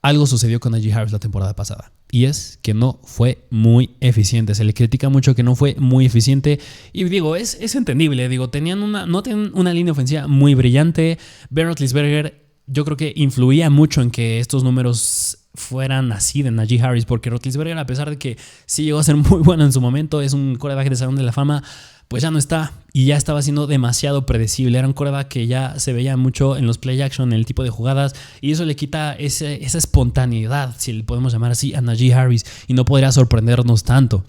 algo sucedió con Najee Harris la temporada pasada. Y es que no fue muy eficiente. Se le critica mucho que no fue muy eficiente. Y digo, es entendible. Digo, no tenían una línea ofensiva muy brillante. Ben Roethlisberger, yo creo que influía mucho en que estos números fueran así de Najee Harris. Porque Roethlisberger, a pesar de que sí llegó a ser muy bueno en su momento, es un quarterback de Salón de la Fama, pues ya no está y ya estaba siendo demasiado predecible. Era un quarterback que ya se veía mucho en los play action, en el tipo de jugadas, y eso le quita esa espontaneidad, si le podemos llamar así, a Najee Harris, y no podría sorprendernos tanto.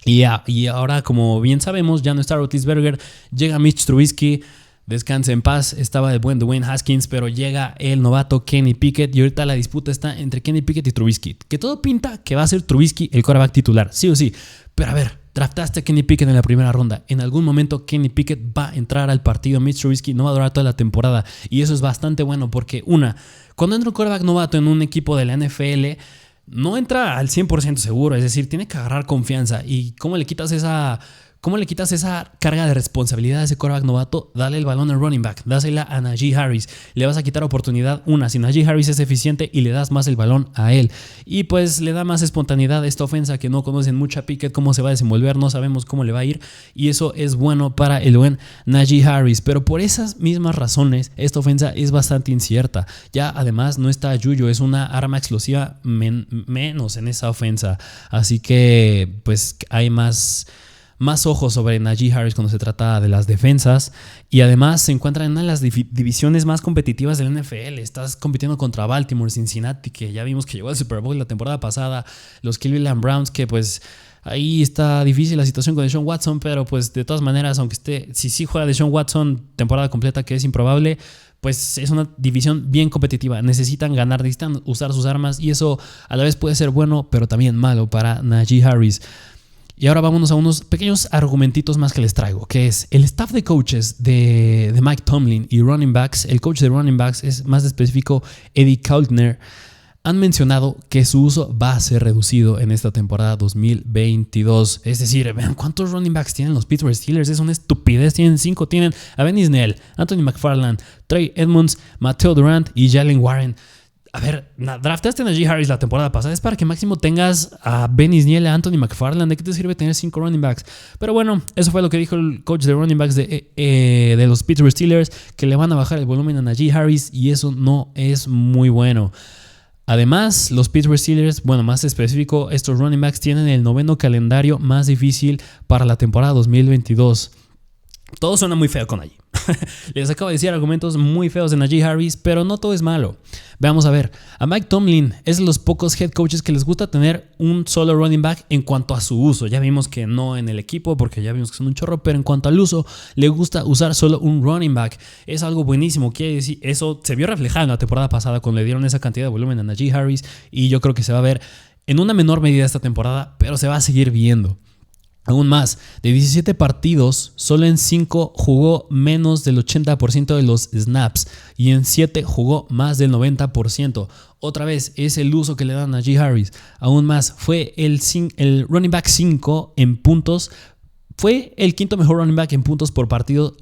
Y ahora, como bien sabemos, ya no está Roethlisberger, llega Mitch Trubisky. Descanse en paz, estaba el buen Dwayne Haskins, pero llega el novato Kenny Pickett y ahorita la disputa está entre Kenny Pickett y Trubisky, que todo pinta que va a ser Trubisky el quarterback titular, sí o sí. Pero a ver, draftaste a Kenny Pickett en la primera ronda. En algún momento Kenny Pickett va a entrar al partido. Mitch Trubisky no va a durar toda la temporada. Y eso es bastante bueno porque, cuando entra un quarterback novato en un equipo de la NFL, no entra al 100% seguro. Es decir, tiene que agarrar confianza. ¿Y cómo le quitas esa carga de responsabilidad a ese quarterback novato? Dale el balón al running back, dásela a Najee Harris. Le vas a quitar oportunidad. Si Najee Harris es eficiente y le das más el balón a él, y pues le da más espontaneidad a esta ofensa que no conocen mucho a Pickett, cómo se va a desenvolver, no sabemos cómo le va a ir, y eso es bueno para el buen Najee Harris. Pero por esas mismas razones, esta ofensa es bastante incierta. Ya además no está Juju, es una arma explosiva menos en esa ofensa, así que pues hay más ojos sobre Najee Harris cuando se trata de las defensas, y además se encuentra en una de las divisiones más competitivas del NFL. Estás compitiendo contra Baltimore, Cincinnati, que ya vimos que llegó al Super Bowl la temporada pasada, los Cleveland Browns, que pues ahí está difícil la situación con Deshaun Watson, pero pues de todas maneras, aunque si sí juega Deshaun Watson temporada completa, que es improbable, pues es una división bien competitiva. Necesitan ganar, necesitan usar sus armas, y eso a la vez puede ser bueno, pero también malo para Najee Harris. Y ahora vámonos a unos pequeños argumentitos más que les traigo, que es el staff de coaches de Mike Tomlin y running backs. El coach de running backs es más específico, Eddie Kaultner. Han mencionado que su uso va a ser reducido en esta temporada 2022. Es decir, vean cuántos running backs tienen los Pittsburgh Steelers. Es una estupidez. Tienen 5. Tienen a Benny Snell, Anthony McFarland, Trey Edmonds, Mateo Durant y Jalen Warren. A ver, draftaste a Najee Harris la temporada pasada. Es para que máximo tengas a Benny Snell, a Anthony McFarland. ¿De qué te sirve tener 5 running backs? Pero bueno, eso fue lo que dijo el coach de running backs de los Pittsburgh Steelers, que le van a bajar el volumen a Najee Harris y eso no es muy bueno. Además, los Pittsburgh Steelers, bueno, más específico, estos running backs tienen el 9º calendario más difícil para la temporada 2022. Todo suena muy feo con Najee. Les acabo de decir argumentos muy feos de Najee Harris, pero no todo es malo. Veamos a ver. A Mike Tomlin es de los pocos head coaches que les gusta tener un solo running back en cuanto a su uso. Ya vimos que no en el equipo porque ya vimos que son un chorro, pero en cuanto al uso, le gusta usar solo un running back. Es algo buenísimo. Quiere decir, eso se vio reflejado en la temporada pasada cuando le dieron esa cantidad de volumen a Najee Harris y yo creo que se va a ver en una menor medida esta temporada, pero se va a seguir viendo. Aún más, de 17 partidos, solo en 5 jugó menos del 80% de los snaps y en 7 jugó más del 90%. Otra vez, es el uso que le dan a Najee Harris. Aún más, fue el running back 5 en puntos. Fue el quinto mejor running back en puntos por partido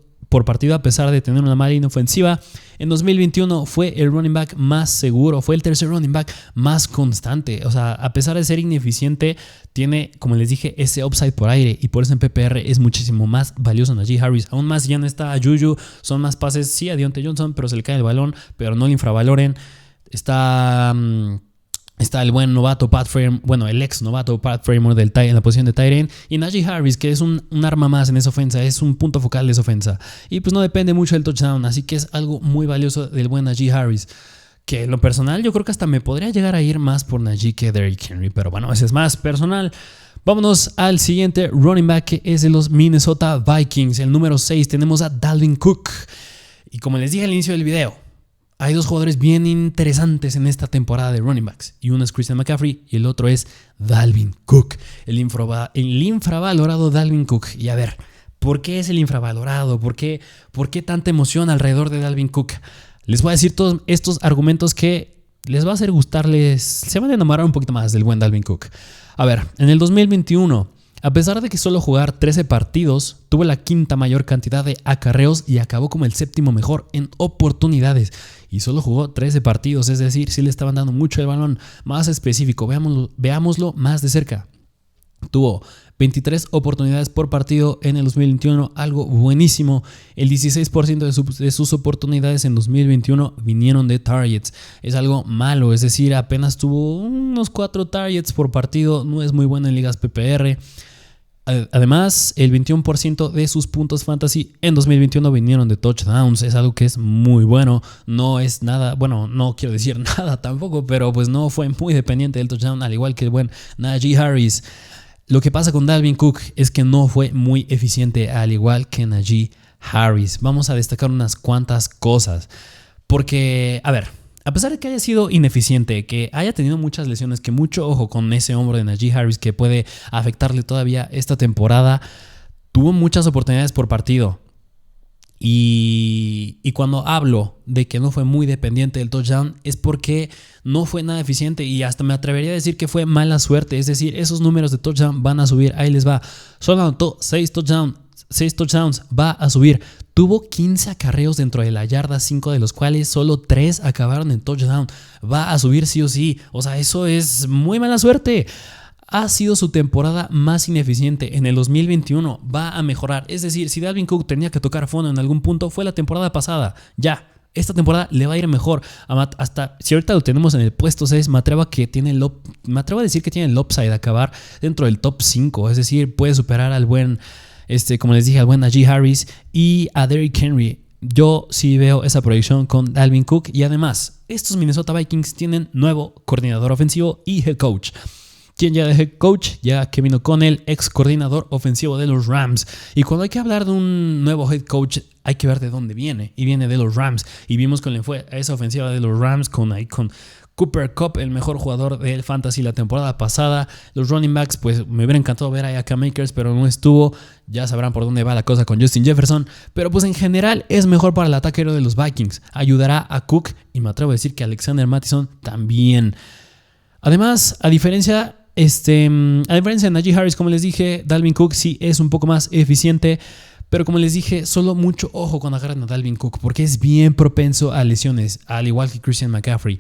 a pesar de tener una mala línea ofensiva. En 2021 fue el running back más seguro, fue el tercer running back más constante. O sea, a pesar de ser ineficiente, tiene, como les dije, ese upside por aire y por eso en PPR es muchísimo más valioso Najee Harris. Aún más, ya no está a Juju, son más pases, sí a Diontae Johnson, pero se le cae el balón, pero no le infravaloren. Está el buen novato Pat Frame, bueno, el ex novato Pat Framer en la posición de tight end, y Najee Harris, que es un arma más en esa ofensa, es un punto focal de esa ofensa. Y pues no depende mucho del touchdown, así que es algo muy valioso del buen Najee Harris. Que en lo personal yo creo que hasta me podría llegar a ir más por Najee que Derrick Henry, pero bueno, ese es más personal. Vámonos al siguiente running back, que es de los Minnesota Vikings. El número 6 tenemos a Dalvin Cook. Y como les dije al inicio del video, hay dos jugadores bien interesantes en esta temporada de running backs. Y uno es Christian McCaffrey y el otro es Dalvin Cook. El infravalorado Dalvin Cook. Y a ver, ¿por qué es el infravalorado? ¿Por qué tanta emoción alrededor de Dalvin Cook? Les voy a decir todos estos argumentos que les va a hacer gustarles. Se van a enamorar un poquito más del buen Dalvin Cook. A ver, en el 2021... a pesar de que solo jugar 13 partidos, tuvo la quinta mayor cantidad de acarreos y acabó como el séptimo mejor en oportunidades. Y solo jugó 13 partidos, es decir, sí le estaban dando mucho el balón. Más específico, veámoslo más de cerca. Tuvo 23 oportunidades por partido en el 2021, algo buenísimo. El 16% de sus oportunidades en 2021 vinieron de targets. Es algo malo, es decir, apenas tuvo unos 4 targets por partido. No es muy bueno en ligas PPR. Además, el 21% de sus puntos fantasy en 2021 vinieron de touchdowns. Es algo que es muy bueno. No es nada, bueno, no quiero decir nada tampoco, pero pues no fue muy dependiente del touchdown, al igual que el buen Najee Harris. Lo que pasa con Dalvin Cook es que no fue muy eficiente, al igual que Najee Harris. Vamos a destacar unas cuantas cosas. Porque, a ver, a pesar de que haya sido ineficiente, que haya tenido muchas lesiones, que mucho ojo con ese hombro de Najee Harris que puede afectarle todavía esta temporada, tuvo muchas oportunidades por partido. Y cuando hablo de que no fue muy dependiente del touchdown es porque no fue nada eficiente y hasta me atrevería a decir que fue mala suerte. Es decir, esos números de touchdown van a subir. Ahí les va. Solo anotó 6 touchdowns, va a subir. Tuvo 15 acarreos dentro de la yarda 5, de los cuales solo 3 acabaron en touchdown. Va a subir sí o sí. O sea, eso es muy mala suerte. Ha sido su temporada más ineficiente. En el 2021 va a mejorar. Es decir, si Dalvin Cook tenía que tocar fondo en algún punto, fue la temporada pasada. Ya, esta temporada le va a ir mejor. Hasta si ahorita lo tenemos en el puesto 6, me atrevo a decir que tiene el upside de acabar dentro del top 5. Es decir, puede superar al buen, como les dije, al buen Najee Harris y a Derrick Henry. Yo sí veo esa proyección con Dalvin Cook. Y además, estos Minnesota Vikings tienen nuevo coordinador ofensivo y head coach. ¿Quién ya de head coach? Ya Kevin O'Connell, ex coordinador ofensivo de los Rams. Y cuando hay que hablar de un nuevo head coach, hay que ver de dónde viene. Y viene de los Rams. Y vimos cómo le fue a esa ofensiva de los Rams con Cooper Kupp, el mejor jugador del fantasy la temporada pasada. Los running backs, pues me hubiera encantado ver a Cam Akers, pero no estuvo. Ya sabrán por dónde va la cosa con Justin Jefferson. Pero pues en general es mejor para el ataque aéreo de los Vikings. Ayudará a Cook y me atrevo a decir que Alexander Mattison también. Además, a diferencia de Najee Harris, como les dije, Dalvin Cook sí es un poco más eficiente, pero como les dije, solo mucho ojo cuando agarran a Dalvin Cook porque es bien propenso a lesiones, al igual que Christian McCaffrey.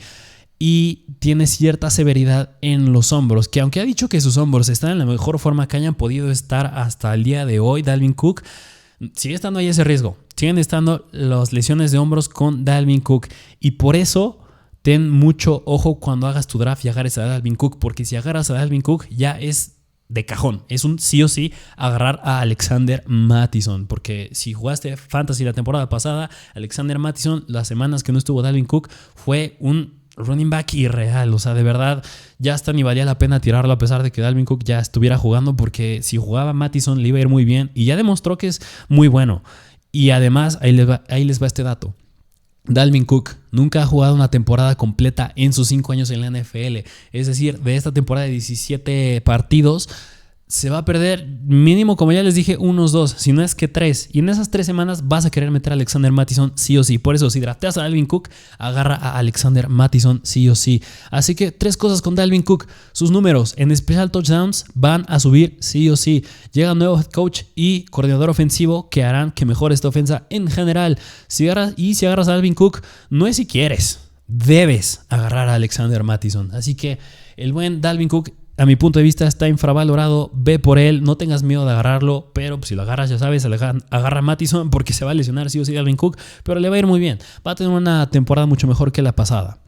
y tiene cierta severidad en los hombros, que aunque ha dicho que sus hombros están en la mejor forma que hayan podido estar hasta el día de hoy, Dalvin Cook, sigue estando ahí ese riesgo. Siguen estando las lesiones de hombros con Dalvin Cook, y por eso ten mucho ojo cuando hagas tu draft y agarres a Dalvin Cook, porque si agarras a Dalvin Cook ya es de cajón, es un sí o sí agarrar a Alexander Mattison, porque si jugaste Fantasy la temporada pasada, Alexander Mattison, las semanas que no estuvo Dalvin Cook, fue un running back irreal. O sea, de verdad ya hasta ni valía la pena tirarlo a pesar de que Dalvin Cook ya estuviera jugando, porque si jugaba Mattison le iba a ir muy bien y ya demostró que es muy bueno. Y además ahí les va este dato: Dalvin Cook nunca ha jugado una temporada completa en sus 5 años en la NFL. Es decir, de esta temporada de 17 partidos, se va a perder mínimo, como ya les dije, unos 2, si no es que 3. Y en esas 3 semanas vas a querer meter a Alexander Mattison sí o sí. Por eso, si drafteas a Dalvin Cook, agarra a Alexander Mattison sí o sí. Así que 3 cosas con Dalvin Cook. Sus números en special touchdowns van a subir sí o sí. Llega un nuevo head coach y coordinador ofensivo que harán que mejore esta ofensa en general. Si agarras a Dalvin Cook, no es si quieres, debes agarrar a Alexander Mattison. Así que el buen Dalvin Cook, a mi punto de vista, está infravalorado. Ve por él, no tengas miedo de agarrarlo, pero pues si lo agarras, ya sabes, agarra a Mattison, porque se va a lesionar sí o sí Dalvin Cook, pero le va a ir muy bien. Va a tener una temporada mucho mejor que la pasada.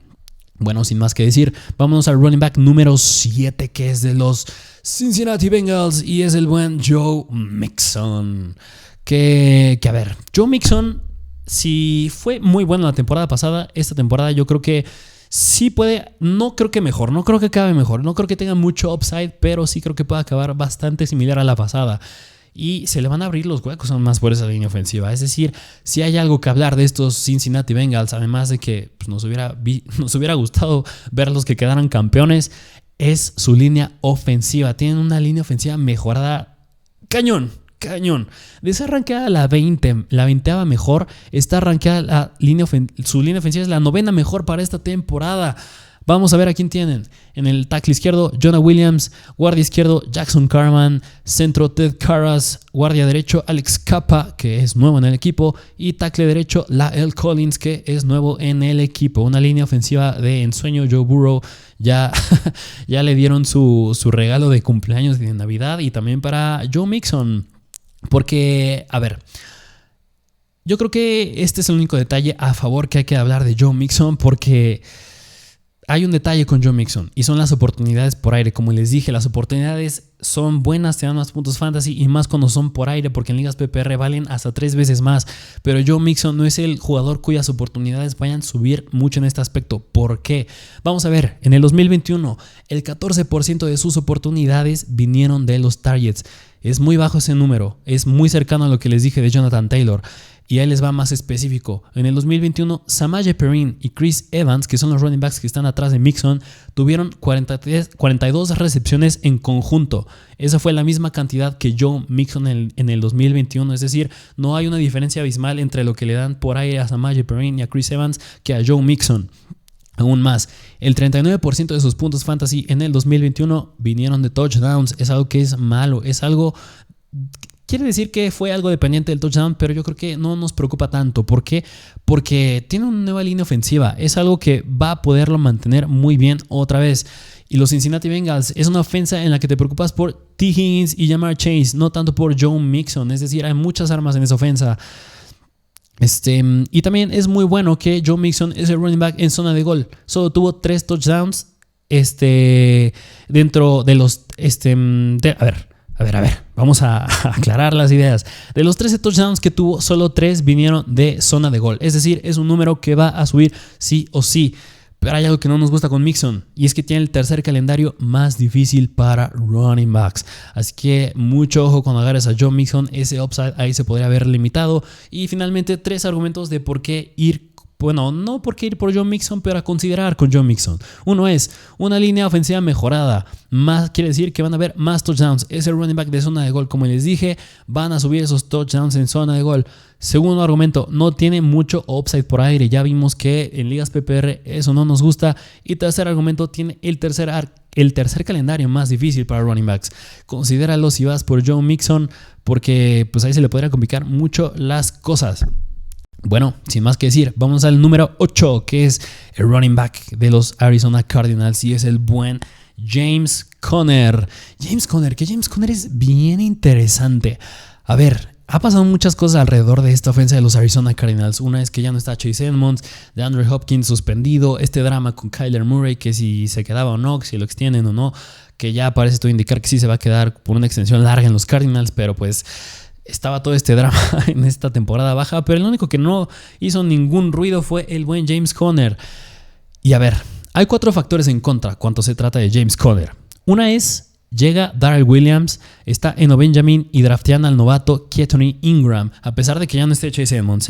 Bueno, sin más que decir, vámonos al running back número 7, que es de los Cincinnati Bengals, y es el buen Joe Mixon. Que a ver, Joe Mixon, si fue muy bueno la temporada pasada, esta temporada yo creo que sí puede, no creo que mejor, no creo que acabe mejor, no creo que tenga mucho upside, pero sí creo que puede acabar bastante similar a la pasada. Y se le van a abrir los huecos aún más por esa línea ofensiva. Es decir, si hay algo que hablar de estos Cincinnati Bengals, además de que pues, nos hubiera gustado verlos que quedaran campeones, es su línea ofensiva. Tienen una línea ofensiva mejorada cañón. De esa ranqueada la 20ava mejor, está ranqueada su línea ofensiva es la 9ª mejor para esta temporada. Vamos a ver a quién tienen. En el tackle izquierdo, Jonah Williams. Guardia izquierdo, Jackson Carman. Centro, Ted Karras. Guardia derecho, Alex Capa, que es nuevo en el equipo. Y tackle derecho, Lael Collins, que es nuevo en el equipo. Una línea ofensiva de ensueño. Joe Burrow ya le dieron su regalo de cumpleaños y de Navidad. Y también para Joe Mixon. Porque, a ver, yo creo que este es el único detalle a favor que hay que hablar de Joe Mixon, porque hay un detalle con Joe Mixon y son las oportunidades por aire. Como les dije, las oportunidades son buenas, te dan más puntos fantasy y más cuando son por aire, porque en ligas PPR valen hasta 3 veces más. Pero Joe Mixon no es el jugador cuyas oportunidades vayan a subir mucho en este aspecto. ¿Por qué? Vamos a ver, en el 2021 el 14% de sus oportunidades vinieron de los targets. Es muy bajo ese número, es muy cercano a lo que les dije de Jonathan Taylor. Y ahí les va más específico. En el 2021, Samaje Perine y Chris Evans, que son los running backs que están atrás de Mixon, tuvieron 42 recepciones en conjunto. Esa fue la misma cantidad que Joe Mixon en el 2021. Es decir, no hay una diferencia abismal entre lo que le dan por aire a Samaje Perine y a Chris Evans que a Joe Mixon. Aún más, el 39% de sus puntos fantasy en el 2021 vinieron de touchdowns. Es algo que es malo, es algo... Quiere decir que fue algo dependiente del touchdown, pero yo creo que no nos preocupa tanto. ¿Por qué? Porque tiene una nueva línea ofensiva. Es algo que va a poderlo mantener muy bien otra vez. Y los Cincinnati Bengals es una ofensa en la que te preocupas por T. Higgins y Ja'Marr Chase, no tanto por Joe Mixon. Es decir, hay muchas armas en esa ofensa. Y también es muy bueno que Joe Mixon es el running back en zona de gol. Solo tuvo 3 touchdowns dentro de los... A ver, vamos a aclarar las ideas. De los 13 touchdowns que tuvo, solo 3 vinieron de zona de gol. Es decir, es un número que va a subir sí o sí. Pero hay algo que no nos gusta con Mixon, y es que tiene el tercer calendario más difícil para running backs. Así que mucho ojo cuando agarres a Joe Mixon. Ese upside ahí se podría haber limitado. Y finalmente, 3 argumentos de por qué ir. Bueno, no por qué ir por Joe Mixon, pero a considerar con Joe Mixon. Uno es una línea ofensiva mejorada. Más quiere decir que van a haber más touchdowns. Es el running back de zona de gol. Como les dije, van a subir esos touchdowns en zona de gol. Segundo argumento, no tiene mucho upside por aire. Ya vimos que en ligas PPR eso no nos gusta. Y tercer argumento, tiene el tercer calendario más difícil para running backs. Considéralo si vas por Joe Mixon, porque pues ahí se le podría complicar mucho las cosas. Bueno, sin más que decir, vamos al número 8, que es el running back de los Arizona Cardinals y es el buen James Conner. James Conner es bien interesante. A ver, ha pasado muchas cosas alrededor de esta ofensa de los Arizona Cardinals. Una es que ya no está Chase Edmonds, de Andrew Hopkins suspendido, este drama con Kyler Murray, que si se quedaba o no, que si lo extienden o no, que ya parece todo indicar que sí se va a quedar por una extensión larga en los Cardinals, pero pues estaba todo este drama en esta temporada baja, pero el único que no hizo ningún ruido fue el buen James Conner. Y a ver, hay 4 factores en contra cuando se trata de James Conner. Una es, llega Darrell Williams, está Eno Benjamin y draftean al novato Keaton Ingram, a pesar de que ya no esté Chase Edmonds,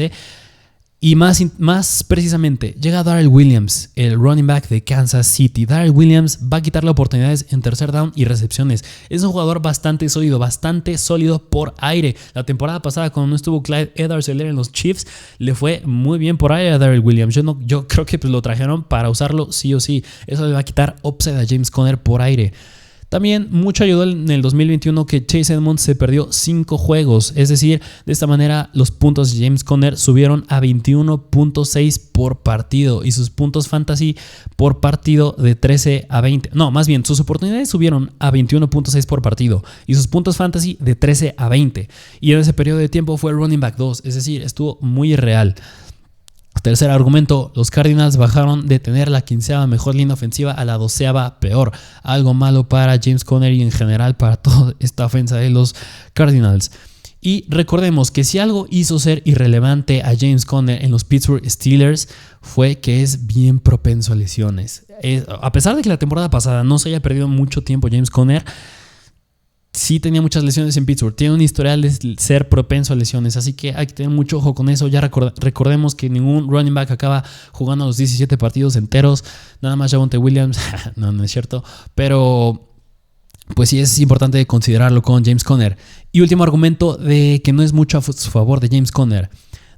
Y más precisamente, llega Darrell Williams, el running back de Kansas City. Darrell Williams va a quitarle oportunidades en tercer down y recepciones. Es un jugador bastante sólido por aire. La temporada pasada, cuando no estuvo Clyde Edwards-Helaire en los Chiefs, le fue muy bien por aire a Darrell Williams. Yo creo que pues lo trajeron para usarlo sí o sí. Eso le va a quitar upside a James Conner por aire. También mucho ayudó en el 2021 que Chase Edmonds se perdió 5 juegos, es decir, de esta manera los puntos de James Conner subieron a 21.6 por partido y sus puntos fantasy por partido de 13 a 20. No, más bien, sus oportunidades subieron a 21.6 por partido y sus puntos fantasy de 13 a 20. Y en ese periodo de tiempo fue el running back 2, es decir, estuvo muy irreal. Tercer argumento, los Cardinals bajaron de tener la 15ª mejor línea ofensiva a la 12ª peor. Algo malo para James Conner y en general para toda esta ofensa de los Cardinals. Y recordemos que si algo hizo ser irrelevante a James Conner en los Pittsburgh Steelers fue que es bien propenso a lesiones. A pesar de que la temporada pasada no se haya perdido mucho tiempo James Conner, sí tenía muchas lesiones en Pittsburgh. Tiene un historial de ser propenso a lesiones, así que hay que tener mucho ojo con eso. Ya recordemos que ningún running back acaba jugando los 17 partidos enteros. Nada más Javonte Williams. No es cierto. Pero pues sí es importante considerarlo con James Conner. Y último argumento de que no es mucho a su favor de James Conner.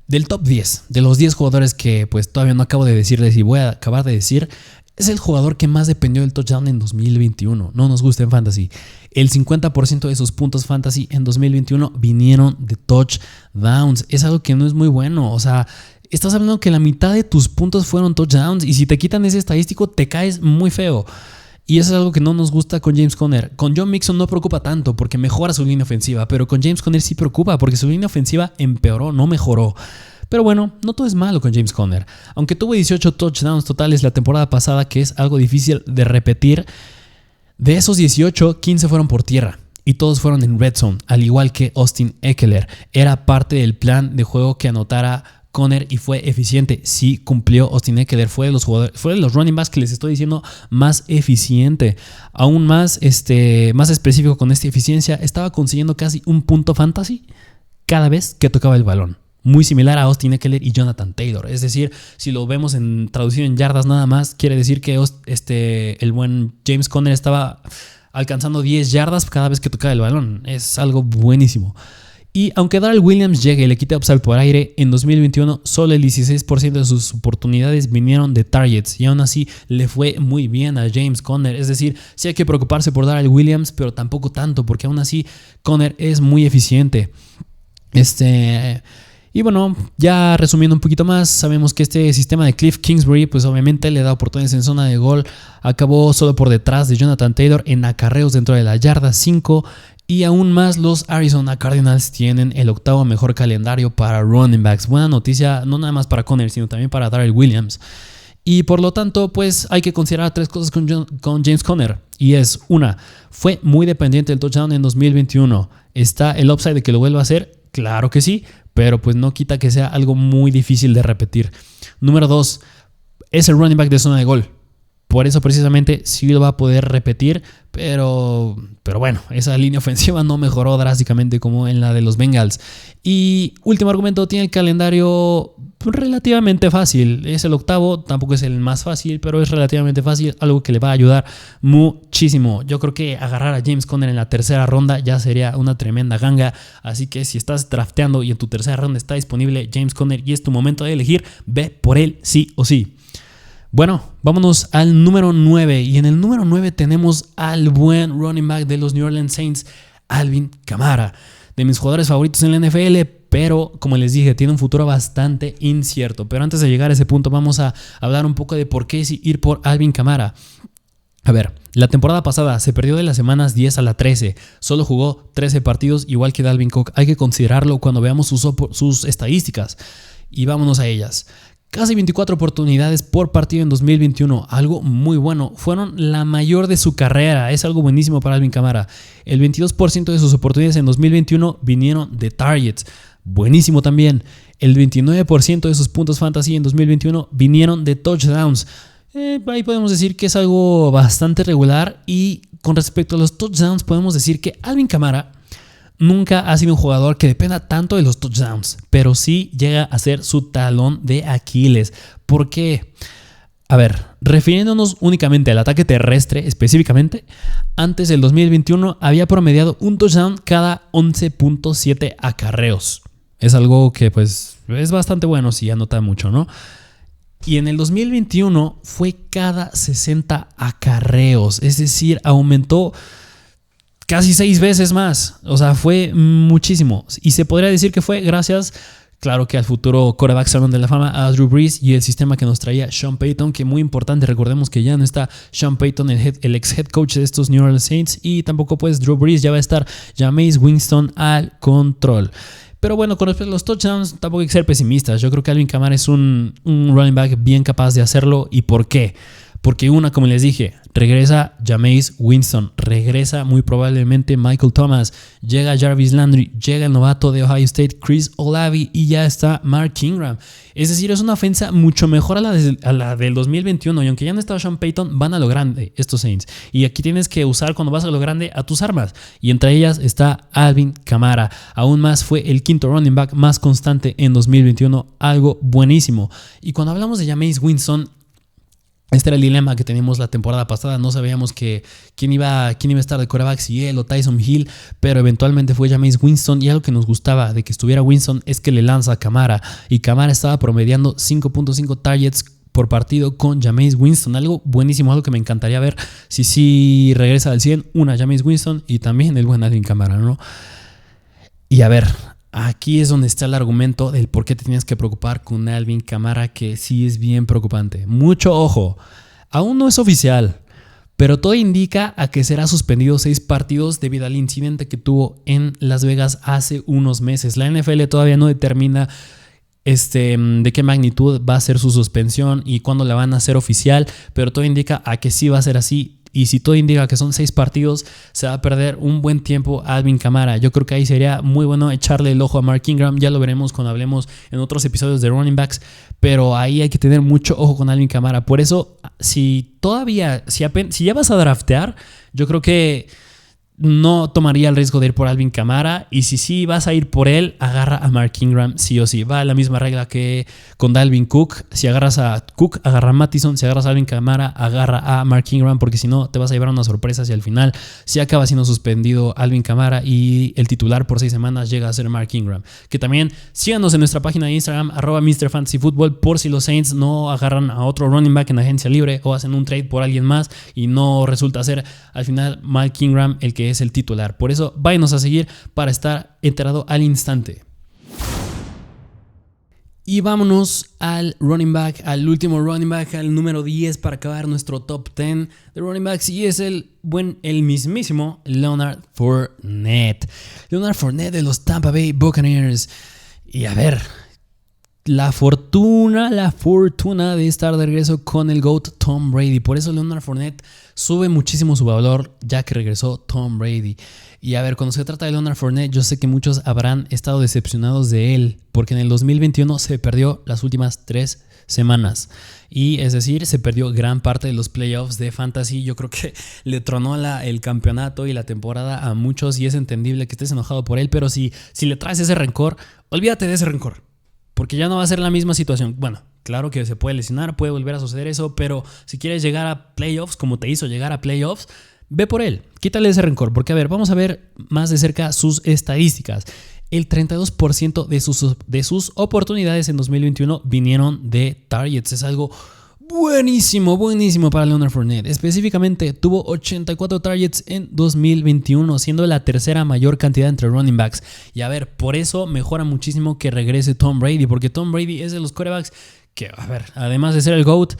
Del top 10, de los 10 jugadores que pues todavía no acabo de decirles y voy a acabar de decir, es el jugador que más dependió del touchdown en 2021. No nos gusta en fantasy. El 50% de sus puntos fantasy en 2021 vinieron de touchdowns. Es algo que no es muy bueno. O sea, estás hablando que la mitad de tus puntos fueron touchdowns y si te quitan ese estadístico te caes muy feo. Y eso es algo que no nos gusta con James Conner. Con Joe Mixon no preocupa tanto porque mejora su línea ofensiva, pero con James Conner sí preocupa porque su línea ofensiva empeoró, no mejoró. Pero bueno, no todo es malo con James Conner. Aunque tuvo 18 touchdowns totales la temporada pasada, que es algo difícil de repetir, de esos 18, 15 fueron por tierra. Y todos fueron en red zone, al igual que Austin Ekeler. Era parte del plan de juego que anotara Conner y fue eficiente. Sí cumplió Austin Ekeler. Fue de los running backs que les estoy diciendo más eficiente. Aún más específico con esta eficiencia, estaba consiguiendo casi un punto fantasy cada vez que tocaba el balón. Muy similar a Austin Ekeler y Jonathan Taylor. Es decir, si lo vemos traducido en yardas nada más, quiere decir que el buen James Conner estaba alcanzando 10 yardas cada vez que tocaba el balón. Es algo buenísimo. Y aunque Darrell Williams llegue y le quite upside por aire, en 2021 solo el 16% de sus oportunidades vinieron de targets y aún así le fue muy bien a James Conner. Es decir, sí hay que preocuparse por Darrell Williams, pero tampoco tanto porque aún así Conner es muy eficiente. Y bueno, ya resumiendo un poquito más, sabemos que este sistema de Cliff Kingsbury pues obviamente le da oportunidades en zona de gol. Acabó solo por detrás de Jonathan Taylor en acarreos dentro de la yarda 5. Y aún más, los Arizona Cardinals tienen el 8º mejor calendario para running backs. Buena noticia, no nada más para Conner, sino también para Darrell Williams. Y por lo tanto, pues hay que considerar 3 cosas con James Conner. Y es, una, fue muy dependiente del touchdown en 2021. ¿Está el upside de que lo vuelva a hacer? Claro que sí, pero pues no quita que sea algo muy difícil de repetir. Número 2, es el running back de zona de gol. Por eso precisamente sí lo va a poder repetir, pero bueno, esa línea ofensiva no mejoró drásticamente como en la de los Bengals. Y último argumento, tiene el calendario relativamente fácil. Es el 8º, tampoco es el más fácil, pero es relativamente fácil, algo que le va a ayudar muchísimo. Yo creo que agarrar a James Conner en la tercera ronda ya sería una tremenda ganga. Así que si estás drafteando y en tu tercera ronda está disponible James Conner y es tu momento de elegir, ve por él sí o sí. Bueno, vámonos al número 9 y en el número 9 tenemos al buen running back de los New Orleans Saints, Alvin Kamara, de mis jugadores favoritos en la NFL, pero como les dije, tiene un futuro bastante incierto. Pero antes de llegar a ese punto, vamos a hablar un poco de por qué ir por Alvin Kamara. A ver, la temporada pasada se perdió de las semanas 10 a la 13, solo jugó 13 partidos igual que Dalvin Cook. Hay que considerarlo cuando veamos sus estadísticas y vámonos a ellas. Casi 24 oportunidades por partido en 2021, algo muy bueno, fueron la mayor de su carrera, es algo buenísimo para Alvin Kamara. El 22% de sus oportunidades en 2021 vinieron de targets, buenísimo también. El 29% de sus puntos fantasy en 2021 vinieron de touchdowns. Ahí podemos decir que es algo bastante regular, y con respecto a los touchdowns podemos decir que Alvin Kamara nunca ha sido un jugador que dependa tanto de los touchdowns, pero sí llega a ser su talón de Aquiles. ¿Por qué? A ver, refiriéndonos únicamente al ataque terrestre específicamente, antes del 2021 había promediado un touchdown cada 11.7 acarreos. Es algo que pues es bastante bueno si anota mucho, ¿no? Y en el 2021 fue cada 60 acarreos, es decir, aumentó casi 6 veces más. O sea, fue muchísimo. Y se podría decir que fue gracias, claro, que al futuro quarterback Salón de la Fama, a Drew Brees, y el sistema que nos traía Sean Payton, que muy importante, recordemos que ya no está Sean Payton, el ex head coach de estos New Orleans Saints, y tampoco pues Drew Brees, ya va a estar Jameis Winston al control. Pero bueno, con respecto a los touchdowns, tampoco hay que ser pesimistas. Yo creo que Alvin Kamara es un running back bien capaz de hacerlo. ¿Y por qué? Porque como les dije, regresa Jameis Winston, regresa muy probablemente Michael Thomas, llega Jarvis Landry, llega el novato de Ohio State Chris Olave, y ya está Mark Ingram. Es decir, es una ofensa mucho mejor a la del 2021, y aunque ya no estaba Sean Payton, van a lo grande estos Saints. Y aquí tienes que usar, cuando vas a lo grande, a tus armas, y entre ellas está Alvin Kamara. Aún más, fue el quinto running back más constante en 2021, algo buenísimo. Y cuando hablamos de Jameis Winston, este era el dilema que teníamos la temporada pasada. No sabíamos quién iba a estar de quarterback, si él o Tyson Hill, pero eventualmente fue Jameis Winston, y algo que nos gustaba de que estuviera Winston es que le lanza a Kamara, y Kamara estaba promediando 5.5 targets por partido con Jameis Winston, algo buenísimo, algo que me encantaría ver si regresa al 100, Jameis Winston y también el buen Alvin Kamara, ¿no? Y a ver, aquí es donde está el argumento del por qué te tienes que preocupar con Alvin Kamara, que sí es bien preocupante. Mucho ojo, aún no es oficial, pero todo indica a que será suspendido 6 partidos debido al incidente que tuvo en Las Vegas hace unos meses. La NFL todavía no determina de qué magnitud va a ser su suspensión y cuándo la van a hacer oficial, pero todo indica a que sí va a ser así. Y si todo indica que son 6 partidos, se va a perder un buen tiempo Alvin Kamara. Yo creo que ahí sería muy bueno echarle el ojo a Mark Ingram. Ya lo veremos cuando hablemos en otros episodios de running backs, pero ahí hay que tener mucho ojo con Alvin Kamara. Por eso, si ya vas a draftear, yo creo que no tomaría el riesgo de ir por Alvin Kamara, y si sí vas a ir por él, agarra a Mark Ingram sí o sí. Va a la misma regla que con Dalvin Cook. Si agarras a Cook, agarra a Mattison. Si agarras a Alvin Kamara, agarra a Mark Ingram, porque si no te vas a llevar una sorpresa si al final sí acaba siendo suspendido Alvin Kamara y el titular por 6 semanas llega a ser Mark Ingram. Que también síganos en nuestra página de Instagram @MrFantasyFootball, por si los Saints no agarran a otro running back en agencia libre o hacen un trade por alguien más y no resulta ser al final Mark Ingram el que es el titular. Por eso váyanos a seguir para estar enterado al instante. Y vámonos al running back, al último running back, al número 10 para acabar nuestro top 10 de running backs, y es el mismísimo Leonard Fournette. Leonard Fournette de los Tampa Bay Buccaneers. Y a ver, la fortuna de estar de regreso con el GOAT Tom Brady. Por eso Leonard Fournette sube muchísimo su valor, ya que regresó Tom Brady. Y a ver, cuando se trata de Leonard Fournette, yo sé que muchos habrán estado decepcionados de él, porque en el 2021 se perdió las últimas 3 semanas. Y es decir, se perdió gran parte de los playoffs de Fantasy. Yo creo que le tronó el campeonato y la temporada a muchos, y es entendible que estés enojado por él, pero si le traes ese rencor, olvídate de ese rencor, porque ya no va a ser la misma situación. Bueno, claro que se puede lesionar, puede volver a suceder eso, pero si quieres llegar a playoffs, como te hizo llegar a playoffs, ve por él, quítale ese rencor. Porque a ver, vamos a ver más de cerca sus estadísticas. El 32% de sus oportunidades en 2021 vinieron de targets. Es algo buenísimo para Leonard Fournette. Específicamente, tuvo 84 targets en 2021, siendo la tercera mayor cantidad entre running backs. Y a ver, por eso mejora muchísimo que regrese Tom Brady, porque Tom Brady es de los quarterbacks que, a ver, además de ser el GOAT,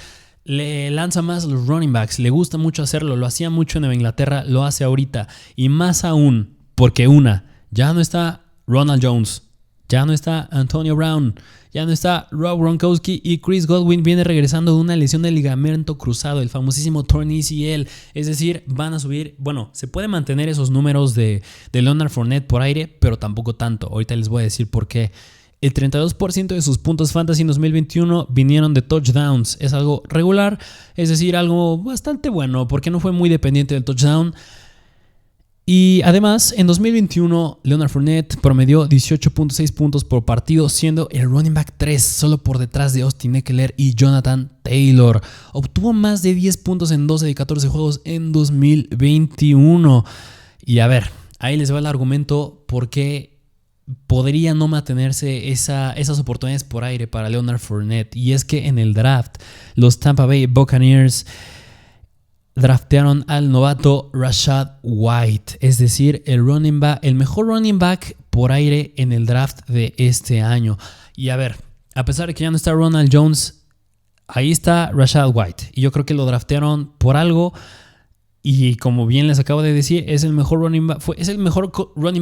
le lanza más los running backs. Le gusta mucho hacerlo, lo hacía mucho en Nueva Inglaterra, lo hace ahorita. Y más aún, porque ya no está Ronald Jones, ya no está Antonio Brown, ya no está Rob Gronkowski y Chris Godwin viene regresando de una lesión del ligamento cruzado, el famosísimo torn ACL. Es decir, van a subir, se puede mantener esos números de Leonard Fournette por aire, pero tampoco tanto. Ahorita les voy a decir por qué. El 32% de sus puntos fantasy en 2021 vinieron de touchdowns. Es algo regular, es decir, algo bastante bueno porque no fue muy dependiente del touchdown. Y además, en 2021, Leonard Fournette promedió 18.6 puntos por partido, siendo el running back 3, solo por detrás de Austin Ekeler y Jonathan Taylor. Obtuvo más de 10 puntos en 12 de 14 juegos en 2021. Y a ver, ahí les va el argumento por qué podría no mantenerse esas oportunidades por aire para Leonard Fournette. Y es que en el draft, los Tampa Bay Buccaneers draftearon al novato Rachaad White, es decir, el mejor running back por aire en el draft de este año. Y a ver, a pesar de que ya no está Ronald Jones, ahí está Rachaad White. Y yo creo que lo draftearon por algo. Y como bien les acabo de decir, es el mejor running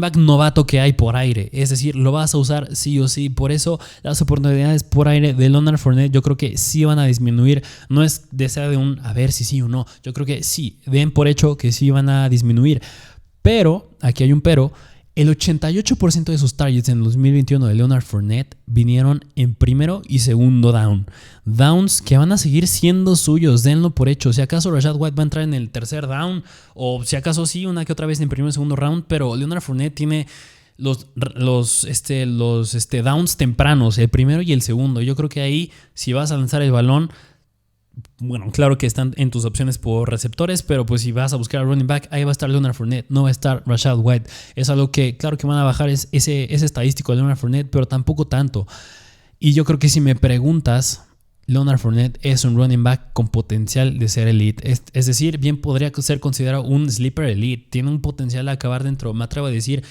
back novato que hay por aire. Es decir, lo vas a usar sí o sí. Por eso las oportunidades por aire de Leonard Fournette yo creo que sí van a disminuir. No es deseo de a ver si sí o no. Yo creo que sí, den por hecho que sí van a disminuir. Pero, aquí hay un pero, el 88% de sus targets en 2021 de Leonard Fournette vinieron en primero y segundo down. Downs que van a seguir siendo suyos, denlo por hecho. Si acaso Rachaad White va a entrar en el tercer down, o si acaso sí, una que otra vez en primero y segundo round, pero Leonard Fournette tiene los downs tempranos, el primero y el segundo. Yo creo que ahí, si vas a lanzar el balón, claro que están en tus opciones por receptores, pero pues si vas a buscar a running back, ahí va a estar Leonard Fournette, no va a estar Rachaad White. Es algo que claro que van a bajar ese estadístico de Leonard Fournette, pero tampoco tanto. Y yo creo que si me preguntas, Leonard Fournette es un running back con potencial de ser elite. Es decir, bien podría ser considerado un sleeper elite. Tiene un potencial de acabar dentro, me atrevo a decir,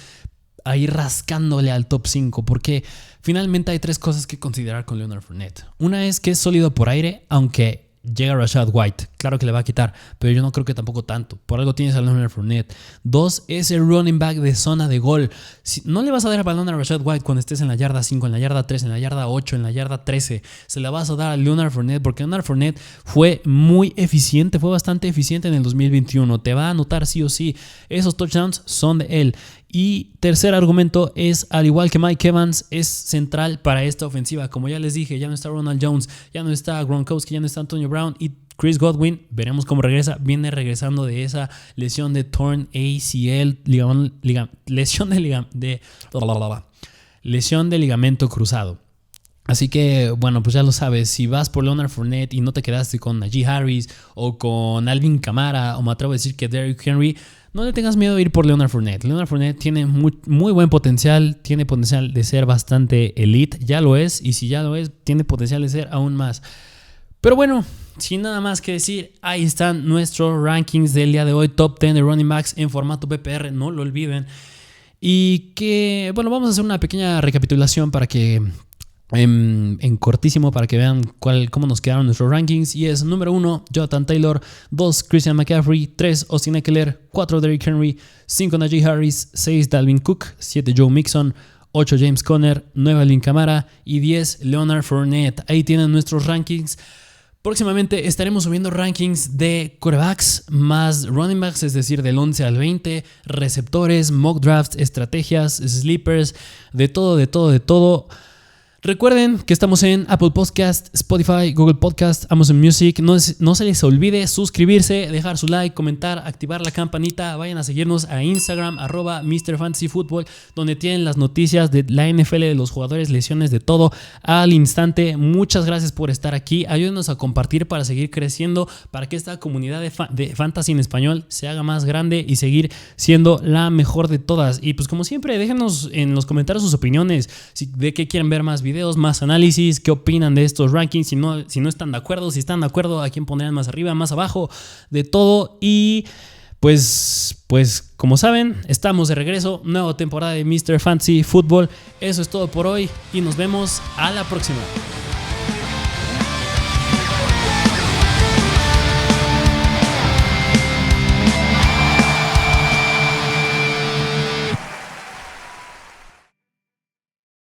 ahí rascándole al top 5, porque finalmente hay tres cosas que considerar con Leonard Fournette. Una es que es sólido por aire, aunque llega Rachaad White, claro que le va a quitar, pero yo no creo que tampoco tanto. Por algo tienes a Leonard Fournette. 2, es el running back de zona de gol. Si no le vas a dar el balón a Rachaad White cuando estés en la yarda 5, en la yarda 3, en la yarda 8, en la yarda 13. Se la vas a dar a Leonard Fournette porque Leonard Fournette fue muy eficiente, fue bastante eficiente en el 2021. Te va a anotar sí o sí. Esos touchdowns son de él. Y tercer argumento es, al igual que Mike Evans, es central para esta ofensiva. Como ya les dije, ya no está Ronald Jones, ya no está Gronkowski, ya no está Antonio Brown y Chris Godwin, veremos cómo regresa. Viene regresando de esa lesión de torn ACL, lesión de ligamento cruzado. Así que, pues ya lo sabes, si vas por Leonard Fournette y no te quedaste con Najee Harris o con Alvin Kamara, o me atrevo a decir que Derrick Henry, no le tengas miedo de ir por Leonard Fournette. Leonard Fournette tiene muy buen potencial, tiene potencial de ser bastante elite, ya lo es, y si ya lo es, tiene potencial de ser aún más. Pero bueno, sin nada más que decir, ahí están nuestros rankings del día de hoy, top 10 de running backs en formato PPR, no lo olviden. Y que, vamos a hacer una pequeña recapitulación para que en cortísimo para que vean cómo nos quedaron nuestros rankings. Y es número 1 Jonathan Taylor, 2 Christian McCaffrey, 3 Austin Ekeler, 4 Derrick Henry, 5 Najee Harris, 6 Dalvin Cook, 7 Joe Mixon, 8 James Conner, 9 Alvin Kamara y 10 Leonard Fournette. Ahí tienen nuestros rankings. Próximamente estaremos subiendo rankings de quarterbacks más running backs, es decir, del 11 al 20, receptores, mock drafts, estrategias, sleepers, de todo. Recuerden que estamos en Apple Podcast, Spotify, Google Podcast, Amazon Music. No se les olvide suscribirse, dejar su like, comentar, activar la campanita. Vayan a seguirnos a Instagram, @MrFantasyFootball, donde tienen las noticias de la NFL, de los jugadores, lesiones, de todo al instante. Muchas gracias por estar aquí. Ayúdenos a compartir para seguir creciendo, para que esta comunidad de Fantasy en español se haga más grande y seguir siendo la mejor de todas. Y pues como siempre, déjenos en los comentarios sus opiniones, de qué quieren ver más videos, videos, más análisis, qué opinan de estos rankings, si no están de acuerdo, si están de acuerdo, a quién pondrían más arriba, más abajo, de todo. Y pues como saben, estamos de regreso, nueva temporada de Mr. Fantasy Football. Eso es todo por hoy y nos vemos a la próxima.